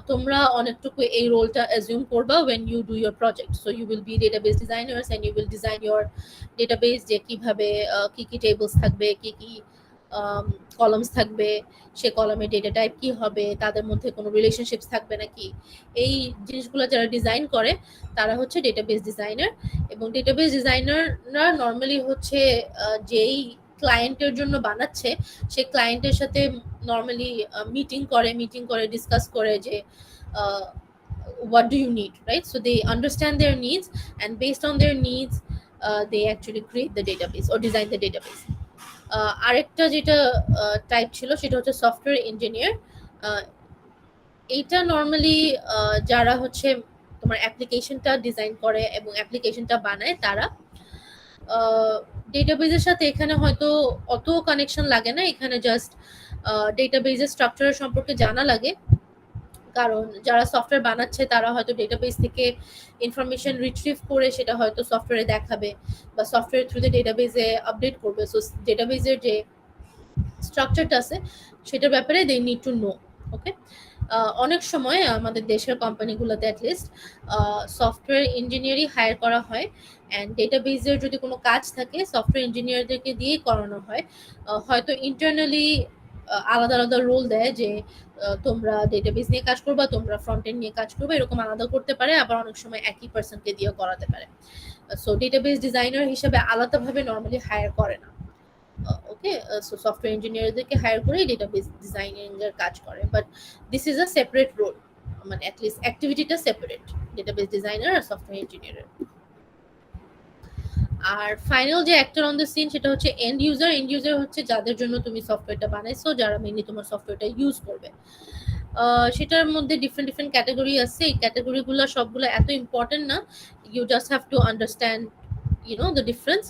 তোমরা অনেকটুকু এই রোলটা assume করবা when you do your project, so you will be database designers and you will design your database, যে কিভাবে কি কি টেবলস থাকবে, কি কি কলামস থাকবে, সে কলামের ডেটা টাইপ কি হবে, তাদের মধ্যে কোনো রিলেশনশিপস থাকবে নাকি, এই জিনিসগুলো যারা ডিজাইন করে তারা হচ্ছে ডেটাবেস ডিজাইনার। এবং ডেটাবেস ডিজাইনাররা নর্মালি হচ্ছে যেই ক্লায়েন্টের জন্য বানাচ্ছে সেই ক্লায়েন্টের সাথে নর্মালি মিটিং করে ডিসকাস করে যে what do you need, right? So they understand their needs, and based on their needs they actually create the database or design the database. আরেকটা যেটা টাইপ ছিল সেটা হচ্ছে সফটওয়্যার ইঞ্জিনিয়ার। এইটা নর্মালি যারা হচ্ছে তোমার অ্যাপ্লিকেশনটা ডিজাইন করে এবং অ্যাপ্লিকেশনটা বানায় তারা। ডেটাবেজের সাথে এখানে হয়তো অত কানেকশন লাগে না, এখানে জাস্ট ডেটাবেজের স্ট্রাকচারের সম্পর্কে জানা লাগে, কারণ যারা সফটওয়্যার বানাচ্ছে তারা হয়তো ডেটাবেস থেকে ইনফরমেশন রিট্রিভ করে সেটা হয়তো সফটওয়্যারে দেখাবে বা সফটওয়্যার থ্রুতে ডেটাবেসে আপডেট করবে। সো ডেটাবেসের যে স্ট্রাকচারটা আছে সেটার ব্যাপারে দে নিড টু নো। ওকে, অনেক সময় আমাদের দেশের কোম্পানিগুলোতে অ্যাটলিস্ট সফটওয়্যার ইঞ্জিনিয়ারই হায়ার করা হয়, অ্যান্ড ডেটাবেসের যদি কোনো কাজ থাকে সফটওয়্যার ইঞ্জিনিয়ারদেরকে দিয়েই করানো হয়। হয়তো ইন্টারনালি আলাদা আলাদা রোল দেয় যে তোমরা ডেটাবেস নিয়ে কাজ করবা, তোমরা ফ্রন্ট এন্ড নিয়ে কাজ করবে, এরকম আলাদা করতে পারে, আবার অনেক সময় একই পার্সনকে দিয়েও করাতে পারে। সো ডেটাবেস ডিজাইনার হিসেবে আলাদাভাবে নর্মালি হায়ার করে না। ওকে, সো সফটওয়্যার ইঞ্জিনিয়ারদেরকে হায়ার করে ডেটাবেস ডিজাইনিং এর কাজ করে, but this is a separate role, মানে অ্যাটলিস্ট অ্যাক্টিভিটিটা সেপারেট ডেটাবেস ডিজাইনার আর সফটওয়্যার ইঞ্জিনিয়ারের। আর ফাইনাল যে অ্যাক্টর অন দ্য সিন সেটা হচ্ছে এন্ড ইউজার। এন্ড ইউজার হচ্ছে যাদের জন্য তুমি সফটওয়্যারটা বানাইছো, যারা মেইনলি তোমার সফটওয়্যারটা ইউজ করবে। সেটার মধ্যে ডিফারেন্ট ক্যাটাগরি আছে, এই ক্যাটাগরিগুলো সবগুলো এত ইম্পর্টেন্ট না, you just have to understand the difference.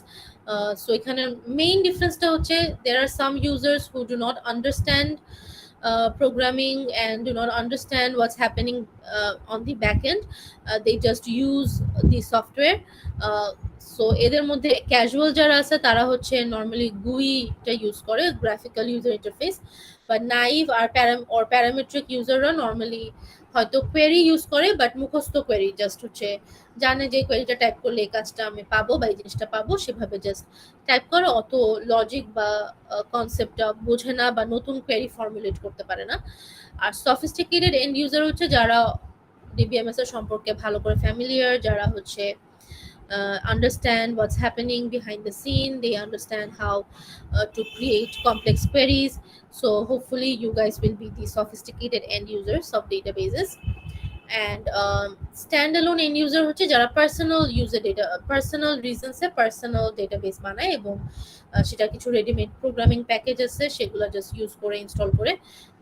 So এখানে মেইন ডিফারেন্সটা হচ্ছে there are some users who do not understand programming and do not understand what's happening on the back end. They just use the software. So এদের মধ্যে casual যারা আছে তারা হচ্ছে normally গুইটা use করে, গ্রাফিক্যাল ইউজার ইন্টারফেস, বা naive আর parametric ইউজাররা normally হয়তো query use করে, বাট মুখস্থ কোয়েরি, জাস্ট হচ্ছে জানে যে কোয়েরিটা টাইপ করলে এই কাজটা আমি পাবো বা এই জিনিসটা পাবো, সেভাবে জাস্ট টাইপ করে, অত লজিক বা কনসেপ্টটা বোঝে না বা নতুন কোয়েরি ফর্মুলেট করতে পারে না। আর সফিস্টিকেটেড এন্ড ইউজার হচ্ছে যারা ডিবিএমএস এর সম্পর্কে ভালো করে ফ্যামিলিয়ার, যারা হচ্ছে understand what's happening behind the scene, they understand how to create complex queries. So hopefully you guys will be the sophisticated end users of databases. And standalone end user হচ্ছে যারা personal user data, personal reasons এ personal database বানায়, এবং সেটা কিছু readymade programming package আছে, সেগুলো just use করে install করে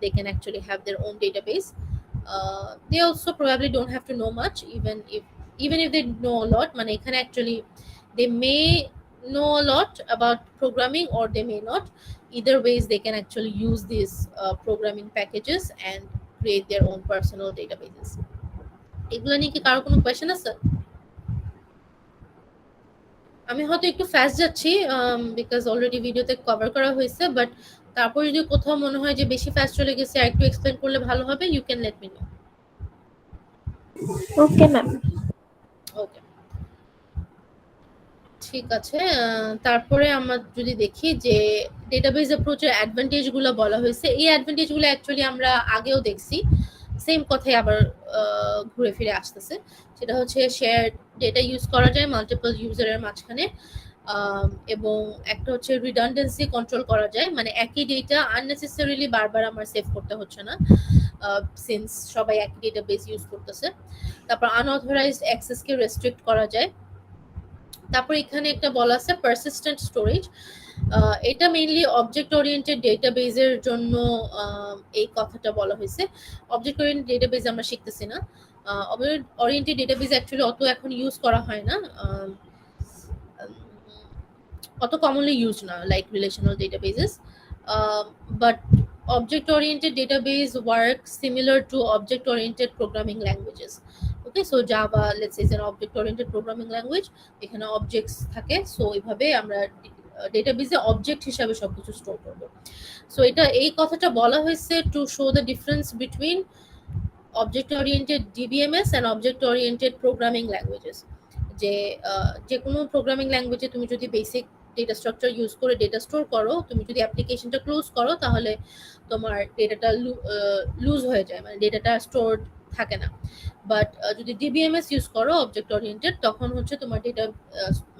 they can actually have their own database. They also probably don't have to know much, even if they know a lot, মানে এখানে actually they may know a lot about programming or they may not. Either ways they can actually use these programming packages and create their own personal databases. এগুলো নিয়ে কি কারো কোনো question আছে? আমি হয়তো একটু ফাস্ট যাচ্ছি বিকজ অলরেডি ভিডিওতে কভার করা হয়েছে, বাট তারপর যদি কোথাও মনে হয় যে বেশি ফাস্ট চলে গেছে আর একটু এক্সপ্লেন করলে ভালো হবে, you can let me know. Okay ma'am. Okay, ঠিক আছে। তারপরে আমরা যদি দেখি যে ডেটাবেস অ্যাপ্রোচের অ্যাডভান্টেজগুলো বলা হয়েছে, এই অ্যাডভান্টেজগুলো অ্যাকচুয়ালি আমরা আগেও দেখছি, সেম কথাই আবার ঘুরে ফিরে আসতেছে। সেটা হচ্ছে শেয়ার ডেটা ইউজ করা যায় মাল্টিপল ইউজারের মাঝখানে, এবং একটা হচ্ছে রিডান্ডেন্সি কন্ট্রোল করা যায়, মানে একই ডেটা আননেসেসারিলি বারবার আমার সেভ করতে হচ্ছে না, সিন্স সবাই একই ডেটাবেস ইউজ করতেছে। তারপর আনঅথরাইজড অ্যাক্সেসকে রেস্ট্রিক্ট করা যায়। তারপর এখানে একটা বলা আছে পারসিস্টেন্ট স্টোরেজ, এটা মেইনলি অবজেক্ট ওরিয়েন্টেড ডেটাবেজের জন্য এই কথাটা বলা হয়েছে। অবজেক্ট ওরিয়েন্টেড ডেটাবেজ আমরা শিখতেছি না, অবজেক্ট ওরিয়েন্টেড ডেটাবেজ অ্যাকচুয়ালি অত এখন ইউজ করা হয় না, অত কমনলি ইউজ না like relational databases, but object oriented database work similar to object oriented programming languages. Okay, so Java, let's say, is an object oriented programming language, এখানে objects থাকে, so এইভাবে আমরা ডেটাবেসে অবজেক্ট হিসাবে সবকিছু স্টোর করব। So এটা এই কথাটা বলা হয়েছে to show the difference between object oriented DBMS and object oriented programming languages. যে কোনো প্রোগ্রামিং ল্যাঙ্গুয়েজে তুমি যদি বেসিক ডেটা স্ট্রাকচার ইউজ করে ডেটা স্টোর করো, তুমি যদি অ্যাপ্লিকেশনটা ক্লোজ করো তাহলে তোমার ডেটাটা লুজ হয়ে যায়, মানে ডেটাটা স্টোর থাকে না। বাট যদি ডিবিএমএস ইউজ করো অবজেক্ট ওরিয়েন্টেড, তখন হচ্ছে তোমার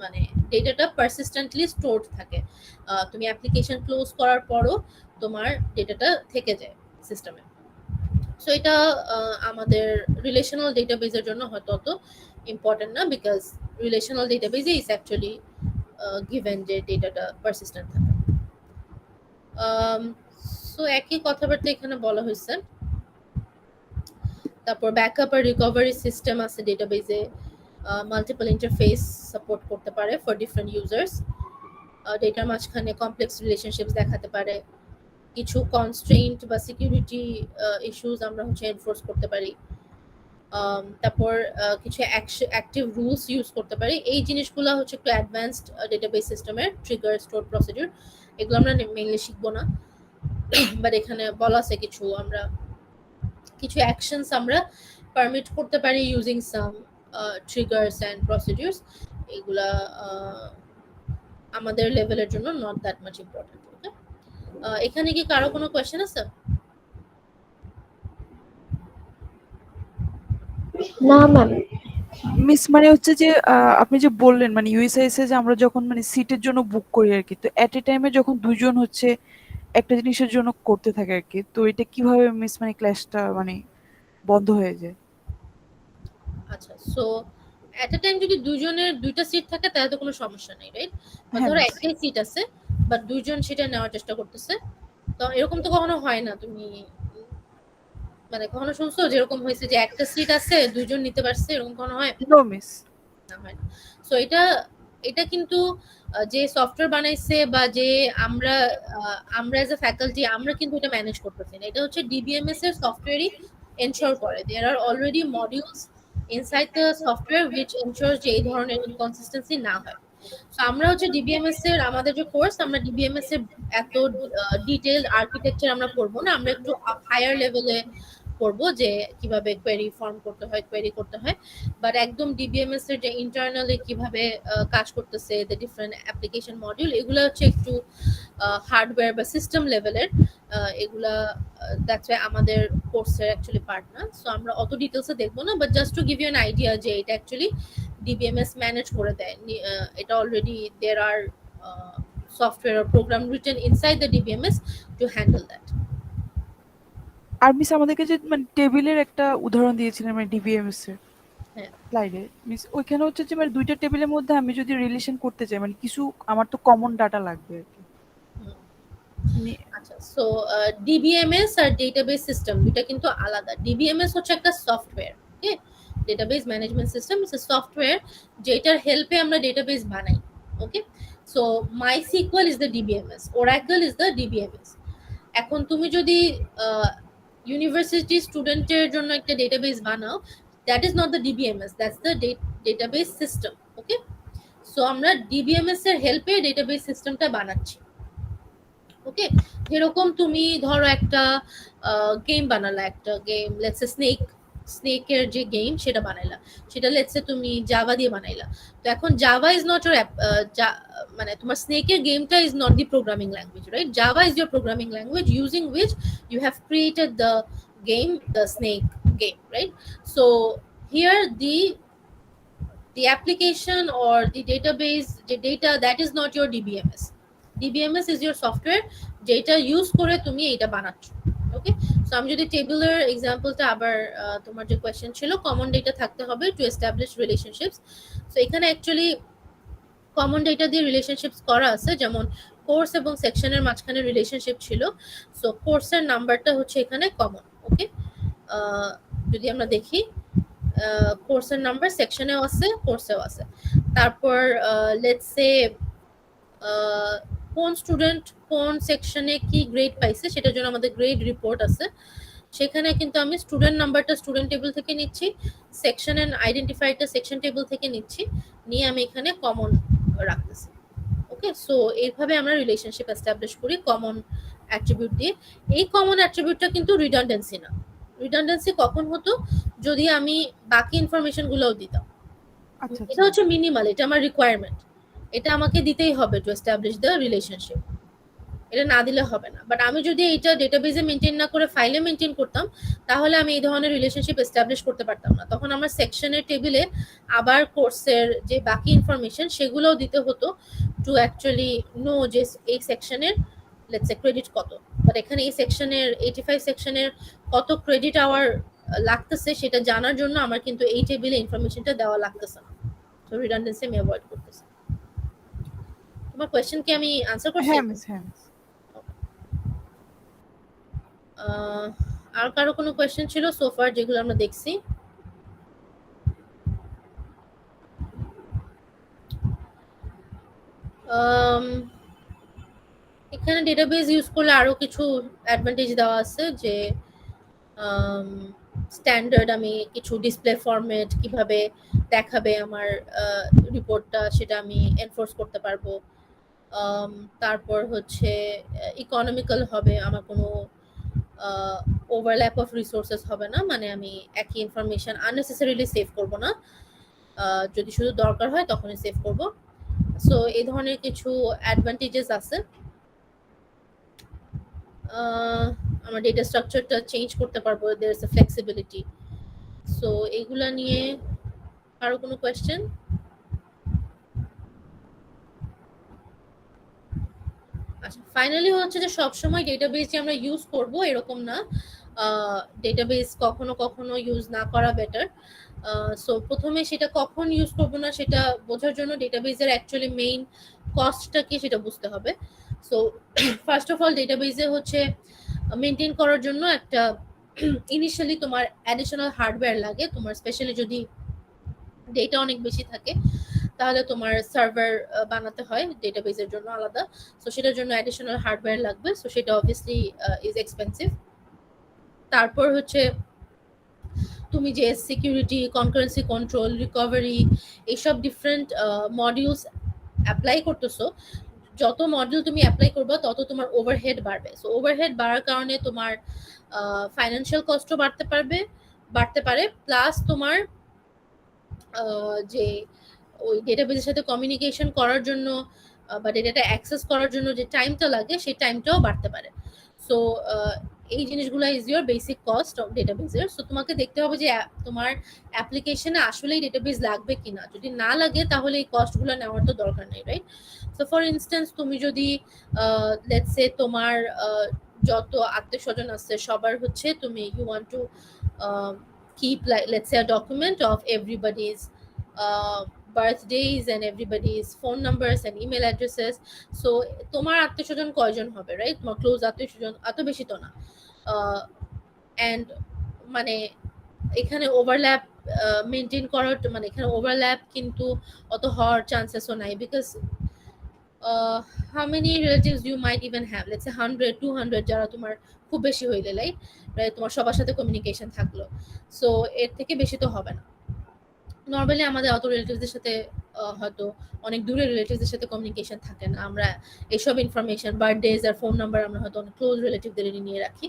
মানে ডেটাটা পারসিস্টেন্টলি স্টোরড থাকে, তুমি অ্যাপ্লিকেশন ক্লোজ করার পরও তোমার ডেটাটা থেকে যায় সিস্টেমে। সো এটা আমাদের রিলেশনাল ডেটাবেজের জন্য হয়তো অত ইম্পর্টেন্ট না, বিকজ রিলেশনাল ডেটাবেজে ইজ অ্যাকচুয়ালি গিভেন যে ডেটাটা পারসিস্টেন্ট থাকে। সো একই কথাবার্তা এখানে বলা হয়েছে। তারপর ব্যাকআপ আর রিকভারি সিস্টেম আছে ডেটাবেজে, মাল্টিপল ইন্টারফেস সাপোর্ট করতে পারে ফর ডিফারেন্ট ইউজার্স, ডেটার মাঝখানে কমপ্লেক্স রিলেশনশিপস দেখাতে পারে, কিছু কনস্ট্রেইন্ট বা সিকিউরিটি ইস্যুস আমরা হচ্ছে এনফোর্স করতে পারি, তারপর কিছু অ্যাক্টিভ রুলস ইউজ করতে পারি। এই জিনিসগুলো হচ্ছে একটু অ্যাডভান্সড ডেটাবেস সিস্টেমের ট্রিগার, স্টোর, প্রসিডিউর, এগুলো আমরা মেইনলি শিখবো না, বাট এখানে বলা আছে কিছু অ্যাকশনস আমরা পারমিট করতে পারি using some triggers and procedures. এগুলা আমাদের লেভেলের জন্য নট দ্যাট মাচ ইম্পর্টেন্ট। ওকে, এখানে কি কারো কোনো কোয়েশ্চেন আছে? না ম্যাম। মিস মানে হচ্ছে যে আপনি যে বললেন মানে ইউএসআইএস যে আমরা যখন মানে সিটের জন্য বুক করি আর কি, তো এট এ টাইমে যখন দুইজন হচ্ছে একটা জিনিসের জন্য করতে থাকে আর কি, তো এটা কিভাবে মিস মানে ক্লাসটা মানে বন্ধ হয়ে যায়? আচ্ছা, সো এট আ টাইম যদি দুইজনের দুইটা সিট থাকে তাহলে তো কোনো সমস্যা নেই, রাইট? হ্যাঁ, ধরো miss। একটাই সিট আছে বাট দুইজন সেটা নেওয়ার চেষ্টা করতেছে, তো এরকম তো কখনো হয় না। তুমি মানে কখনো শুনছো যেরকম হয়েছে যে একটা সিট আছে দুইজন নিতে পারছে, এরকম কখনো হয়? No miss. না, হয় না। সো এটা কিন্তু যে সফটওয়্যার বানাইছে বা যে আমরা এজ এ ফ্যাকাল্টি আমরা কিন্তু এটা ম্যানেজ করতেছি না, এটা হচ্ছে ডিবিএমএস এর সফটওয়্যারই এনশিওর করে। There are already modules inside the software which ensures যে এই ধরনের inconsistency না হয়। So আমরা হচ্ছে ডিবিএমএস এর আমাদের যে কোর্স, আমরা ডিবিএমএস এর এত ডিটেইলড আর্কিটেকচার আমরা পড়বো না, আমরা একটু হায়ার লেভেলে পড়বো যে কিভাবে কোয়েরি ফর্ম করতে হয়, কোয়েরি করতে হয়। বাট একদম ডিবিএমএস এর যে ইন্টারনালি কিভাবে কাজ করতেছে, দ্য ডিফারেন্ট অ্যাপ্লিকেশন মডিউল, এগুলো হচ্ছে একটু হার্ডওয়্যার বা সিস্টেম লেভেলের, এগুলা দ্যাটস ওয়াই আমাদের কোর্সের অ্যাকচুয়ালি পার্ট না। সো আমরা অত ডিটেলসে দেখবো না, but just to give you an idea যে এটা অ্যাকচুয়ালি ডিবিএমএস ম্যানেজ করে দেয়। এটা already there are software or program written inside the DBMS to handle that. আর মিস আমাদেরকে যে মানে টেবিলের একটা উদাহরণ দিয়েছিলেন মানে ডিবিএমএস এর হ্যাঁ। স্লাইডে, মিস ওইখানে হচ্ছে যে মানে দুইটা টেবিলের মধ্যে আমি যদি রিলেশন করতে চাই মানে কিছু আমার তো কমন ডাটা লাগবে আর কি। আচ্ছা, সো ডিবিএমএস আর ডেটাবেস সিস্টেম দুটো কিন্তু আলাদা। ডিবিএমএস হচ্ছে একটা software, okay, database management system is a software যেটার হেল্পে আমরা ডেটাবেস বানাই, okay. So MySQL is the DBMS, Oracle is the DBMS. এখন তুমি যদি ইউনিভার্সিটি স্টুডেন্টের জন্য একটা ডেটাবেস বানাও, that is not the DBMS, that's the database system, okay. So আমরা ডিবিএমএস এর হেল্পে ডেটাবেস সিস্টেমটা বানাচ্ছি, ওকে। যেরকম তুমি ধরো একটা গেম বানালা, একটা গেম লেটস সে স্নেকের যে গেম সেটা বানাইলা, সেটা লেটস সে তুমি জাভা দিয়ে বানাইলা। তো এখন জাভা ইজ নট ইউর মানে তোমার স্নেকের গেমটা is not the programming language, right? Java is your programming language using which you have created the game, the snake game, right? So here the application or the database, the data, that is not your DBMS. DBMS is your software যেটা use করে তুমি এটা বানাচ্ছ, ওকে। So আমি যদি টেবিলের এক্সাম্পলটা আবার তোমার যে কোয়েশ্চেন ছিল, কমন ডেটা থাকতে হবে টু এস্টাবলিশ রিলেশনশিপস। সো এখানে অ্যাকচুয়ালি কমন ডেটা দিয়ে রিলেশনশিপস করা আছে, যেমন কোর্স এবং সেকশনের মাঝখানে রিলেশনশিপ ছিল। সো কোর্সের নাম্বারটা হচ্ছে এখানে কমন, ওকে। যদি আমরা দেখি কোর্সের নাম্বার সেকশনেও আছে, কোর্সেও আছে। তারপর লেটস সে কোন স্টুডেন্ট কোন সেকশনে কি গ্রেড পাইছে সেটার জন্য আমাদের গ্রেড রিপোর্ট আছে, সেখানে কিন্তু আমি স্টুডেন্ট নাম্বারটা স্টুডেন্ট টেবিল থেকে নিচ্ছি, সেকশন এন্ড আইডেন্টিফায়ারটা সেকশন টেবিল থেকে নিচ্ছি, নিয়ে আমি এখানে কমন রাখতেছি, ওকে। সো এইভাবে আমরা রিলেশনশিপ এস্টাবলিশ করি কমন অ্যাট্রিবিউট দিয়ে। এই কমন অ্যাট্রিবিউটটা কিন্তু রিডান্ডেন্সি না। রিডান্ডেন্সি কখন হতো? যদি আমি বাকি ইনফরমেশন গুলোও দিতাম। আচ্ছা এটা হচ্ছে মিনিমাল, এটা আমার রিকোয়ারমেন্ট, এটা আমাকে দিতেই হবে টু এস্টাবলিশ দ্য রিলেশনশিপ, এটা না দিলে হবে না। বাট আমি যদি এটা ডেটাবেসে মেনটেন না করে ফাইলে মেনটেন করতাম, তাহলে আমি এই ধরনের রিলেশনশিপ এস্টাবলিশ করতে পারতাম না। তখন আমার সেকশনের টেবিলে আবার কোর্সের যে বাকি ইনফরমেশন সেগুলোও দিতে হতো টু অ্যাকচুয়ালি নো যে এই সেকশনের লেটস সে ক্রেডিট কত, বাট এখানে এই সেকশনের 85 সেকশনের কত ক্রেডিট আওয়ার লাগতেছে সেটা জানার জন্য আমার কিন্তু এই টেবিলে ইনফরমেশনটা দেওয়া লাগতেছে না। তো রিডান্ডেন্সি আমি অ্যাভয়েড করতেছি। তোমার কোয়েশ্চেন কি আমি আনসার করছি? হ্যাঁ মিস, হ্যাঁ মিস। আর কারো কোনো কোয়েশ্চেন ছিল সোফার যেগুলো আমরা দেখছি? এখানে ডেটাবেস ইউজ করলে আরো কিছু অ্যাডভান্টেজ দেওয়া আছে, যে স্ট্যান্ডার্ড আমি কিছু ডিসপ্লে ফরম্যাট কিভাবে দেখাবে আমার রিপোর্টটা সেটা আমি এনফোর্স করতে পারবো। তারপর হচ্ছে ইকোনমিক্যাল হবে, আমার কোনো ওভারল্যাপ অফ রিসোর্সেস হবে না, মানে আমি একই ইনফরমেশন আননেসেসারিলি সেভ করব না, যদি শুধু দরকার হয় তখনই সেভ করব। সো এই ধরনের কিছু অ্যাডভান্টেজেস আছে। আমার ডেটা স্ট্রাকচারটা চেঞ্জ করতে পারবো, there is a flexibility. So এগুলা নিয়ে আরো কোনো কোয়েশ্চেন? আচ্ছা, ফাইনালি হচ্ছে যে সবসময় ডেটাবেস যে আমরা ইউজ করব এরকম না, ডেটাবেস কখনো কখনো ইউজ না করা বেটার। সো প্রথমে সেটা কখন ইউজ করবো না সেটা বোঝার জন্য ডেটাবেসের অ্যাকচুয়ালি মেইন কস্টটা কি সেটা বুঝতে হবে। সো ফার্স্ট অফ অল ডেটাবেসে হচ্ছে মেনটেন করার জন্য একটা ইনিশিয়ালি তোমার অ্যাডিশনাল হার্ডওয়্যার লাগে। তোমার স্পেশালি যদি ডেটা অনেক বেশি থাকে তাহলে তোমার সার্ভার বানাতে হয় ডেটাবেসের জন্য আলাদা। সো সেটার জন্য অ্যাডিশনাল হার্ডওয়্যার লাগবে, সো সেটা অবভিয়াসলি ইজ এক্সপেন্সিভ। তারপর হচ্ছে তুমি যে সিকিউরিটি, কনকারেন্সি কন্ট্রোল, রিকভারি এইসব ডিফারেন্ট মডিউলস অ্যাপ্লাই করতেছো, যত মডিউল তুমি অ্যাপ্লাই করবে তত তোমার ওভারহেড বাড়বে। সো ওভারহেড বাড়ার কারণে তোমার ফাইন্যান্সিয়াল কস্টও বাড়তে পারে, প্লাস তোমার যে ওই ডেটাবেজের সাথে কমিউনিকেশন করার জন্য বা ডেটাটা অ্যাক্সেস করার জন্য যে টাইমটা লাগে সেই টাইমটাও বাড়তে পারে। সো এই জিনিসগুলো is your basic cost of ডেটাবেজের। সো তোমাকে দেখতে হবে যে তোমার অ্যাপ্লিকেশনে আসলেই ডেটাবেজ লাগবে কিনা। যদি না লাগে তাহলে এই কস্টগুলো নেওয়ার তো দরকার নেই, রাইট? সো ফর ইনস্ট্যান্স তুমি যদি লেটস সে তোমার যত আত্মীয় স্বজন আছে সবার হচ্ছে তুমি you want to keep, like let's say, a document of everybody's birthdays and everybody's phone numbers and email addresses. So তোমার আত্মীয় স্বজন কয়জন হবে, রাইট? তোমার ক্লোজ আত্মীয় স্বজন এত বেশি তো না। অ্যান্ড মানে এখানে ওভারল্যাপ মেনটেন করার, মানে এখানে ওভারল্যাপ কিন্তু অত হওয়ার চান্সেসও নাই, because how many relatives you might even have, let's say 100 200 যারা তোমার খুব বেশি হইলে, রাইট? তোমার সবার সাথে কমিউনিকেশন থাকলো, সো এর থেকে বেশি তো হবে না। নর্মালি আমাদের অত রিলেটিভসদের সাথে হয়তো অনেক দূরের রিলেটিভসদের সাথে কমিউনিকেশন থাকে না। আমরা এইসব ইনফরমেশন, বার্থডেজ আর ফোন নাম্বার আমরা হয়তো অনেক ক্লোজ রিলেটিভদের নিয়ে রাখি।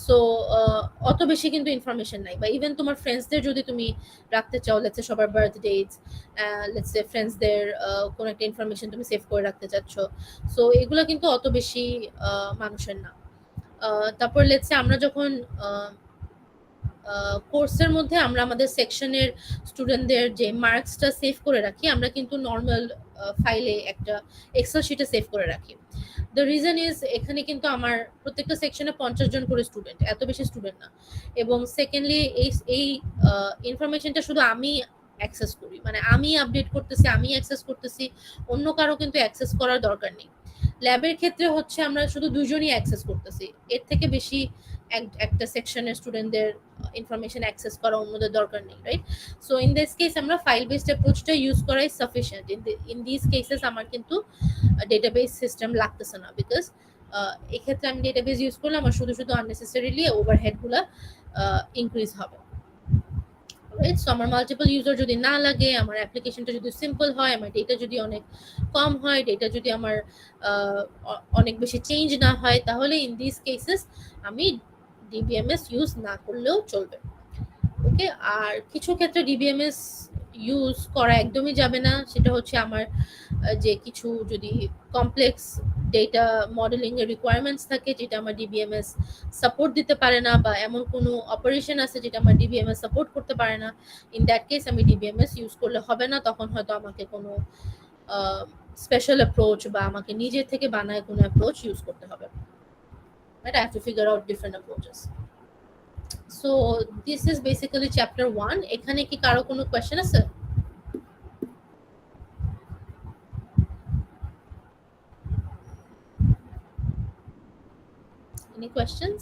সো অত বেশি কিন্তু ইনফরমেশন নাই। বা ইভেন তোমার ফ্রেন্ডসদের যদি তুমি রাখতে চাও, লেটস সে সবার বার্থডেজ, লেটস সে ফ্রেন্ডসদের কোনো একটা ইনফরমেশন তুমি সেভ করে রাখতে চাচ্ছ, সো এগুলো কিন্তু অত বেশি মানুষের না। তারপর লেটস সে আমরা যখন কোর্সের মধ্যে আমরা আমাদের সেকশনের স্টুডেন্টদের যে মার্কসটা সেভ করে রাখি, আমরা কিন্তু নর্মাল ফাইলে একটা এক্সেল শিটে সেভ করে রাখি। দ্য রিজন ইজ এখানে কিন্তু আমার প্রত্যেকটা সেকশনে 50 জন করে স্টুডেন্ট, এত বেশি স্টুডেন্ট না। এবং সেকেন্ডলি এই ইনফরমেশনটা শুধু আমি অ্যাক্সেস করি, মানে আমি আপডেট করতেছি, আমি অ্যাক্সেস করতেছি, অন্য কারো কিন্তু অ্যাক্সেস করার দরকার নেই। ল্যাবের ক্ষেত্রে হচ্ছে আমরা শুধু দুজনই অ্যাক্সেস করতেছি, এর থেকে বেশি একটা সেকশনের স্টুডেন্টদের ইনফরমেশন অ্যাক্সেস করা অন্যদের দরকার নেই, right? So in this case আমরা ফাইল বেসড অ্যাপ্রোচটা ইউজ করাই সাফিসিয়েন্ট। ইন দিস কেসেস আমার কিন্তু ডেটাবেস সিস্টেম লাগতেছে না, বিকজ এক্ষেত্রে আমি ডেটাবেস ইউজ করলে আমার শুধু আননেসেসারিলি ওভারহেডগুলো ইনক্রিজ হবে, রাইট? সো আমার মাল্টিপল ইউজার যদি না লাগে, আমার অ্যাপ্লিকেশনটা যদি সিম্পল হয়, আমার ডেটা যদি অনেক কম হয়, ডেটা যদি আমার অনেক বেশি চেঞ্জ না হয়, তাহলে ইন দিস কেসেস আমি ডিবিএমএস ইউজ না করলেও চলবে। ওকে, আর কিছু ক্ষেত্রে ডিবিএমএস ইউজ করা একদমই যাবে না, সেটা হচ্ছে আমার যে কিছু যদি কমপ্লেক্স ডেটা মডেলিং এর রিকোয়ারমেন্টস থাকে যেটা আমার ডিবিএমএস সাপোর্ট দিতে পারে না, বা এমন কোনো অপারেশন আছে যেটা আমার ডিবিএমএস সাপোর্ট করতে পারে না, ইন দ্যাট কেস আমি ডিবিএমএস ইউজ করলে হবে না। তখন হয়তো আমাকে কোনো স্পেশাল অ্যাপ্রোচ বা আমাকে নিজে থেকে বানায় কোনো অ্যাপ্রোচ ইউজ করতে হবে, right? I have to figure out different approaches. So this is basically chapter 1. এখানে কি কারো কোনো কোয়েশ্চেন আছে? Any questions?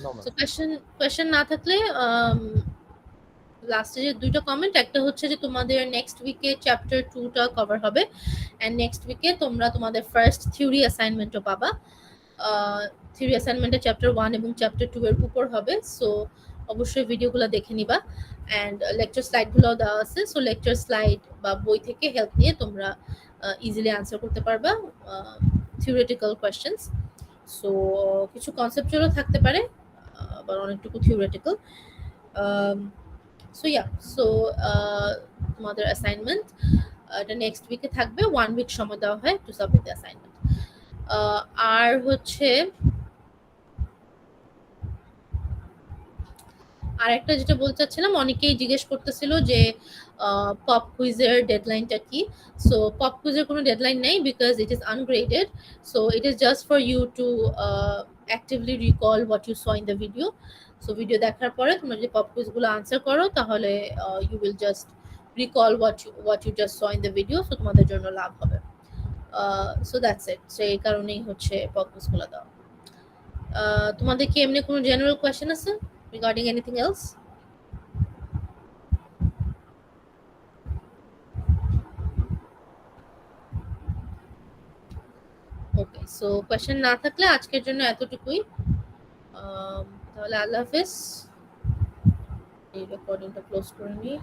No, ma'am. So question না থাকলে লাস্টে যে দুটো কমেন্ট, একটা হচ্ছে যে তোমাদের নেক্সট উইকে চ্যাপ্টার 2টা কভার হবে, এন্ড নেক্সট উইকে তোমরা তোমাদের ফার্স্ট থিওরি অ্যাসাইনমেন্টও পাবা। থিওরি অ্যাসাইনমেন্টে চ্যাপ্টার 1 এবং চ্যাপ্টার 2 এর উপর হবে, সো অবশ্যই ভিডিওগুলো দেখে নিবা। অ্যান্ড লেকচার স্লাইডগুলো দেওয়া আছে, সো লেকচার স্লাইড বা বই থেকে হেল্প নিয়ে তোমরা ইজিলি আনসার করতে পারবা থিওরিটিক্যাল কোয়েশ্চেন্স। সো কিছু কনসেপচুয়ালও থাকতে পারে, আবার অনেকটুকু থিওরিটিক্যাল। সো ইয়া, সো তোমাদের অ্যাসাইনমেন্ট এটা নেক্সট উইকে থাকবে, 1 উইক সময় দেওয়া হয় টু সাবমিট দ্য অ্যাসাইনমেন্ট। আর হচ্ছে আরেকটা যেটা বলতে চাচ্ছিলাম, অনেকেই জিজ্ঞেস করতেছিল যে পপ কুইজের ডেডলাইনটা কি। সো পপ কুইজের কোনো ডেডলাইন নেই, because it is ungraded, so it is just for you to actively recall what you saw in the video. So video দেখার পরে তোমরা যদি পপ কুইজগুলো আনসার করো, তাহলে you will just recall what you just saw in the video, so তোমাদের জন্য লাভ হবে। So that's it. সো এই কারণেই হচ্ছে পপ কুইজগুলো দেওয়া। তোমাদের কি এমনি কোনো জেনারেল কোয়েশ্চেন আছে regarding anything else? Okay, so question না থাকলে আজকের জন্য এতটুকুই। তাহলে আল্লাহ হাফেজ। এই রেকর্ডিংটা ক্লোজ করে নিই।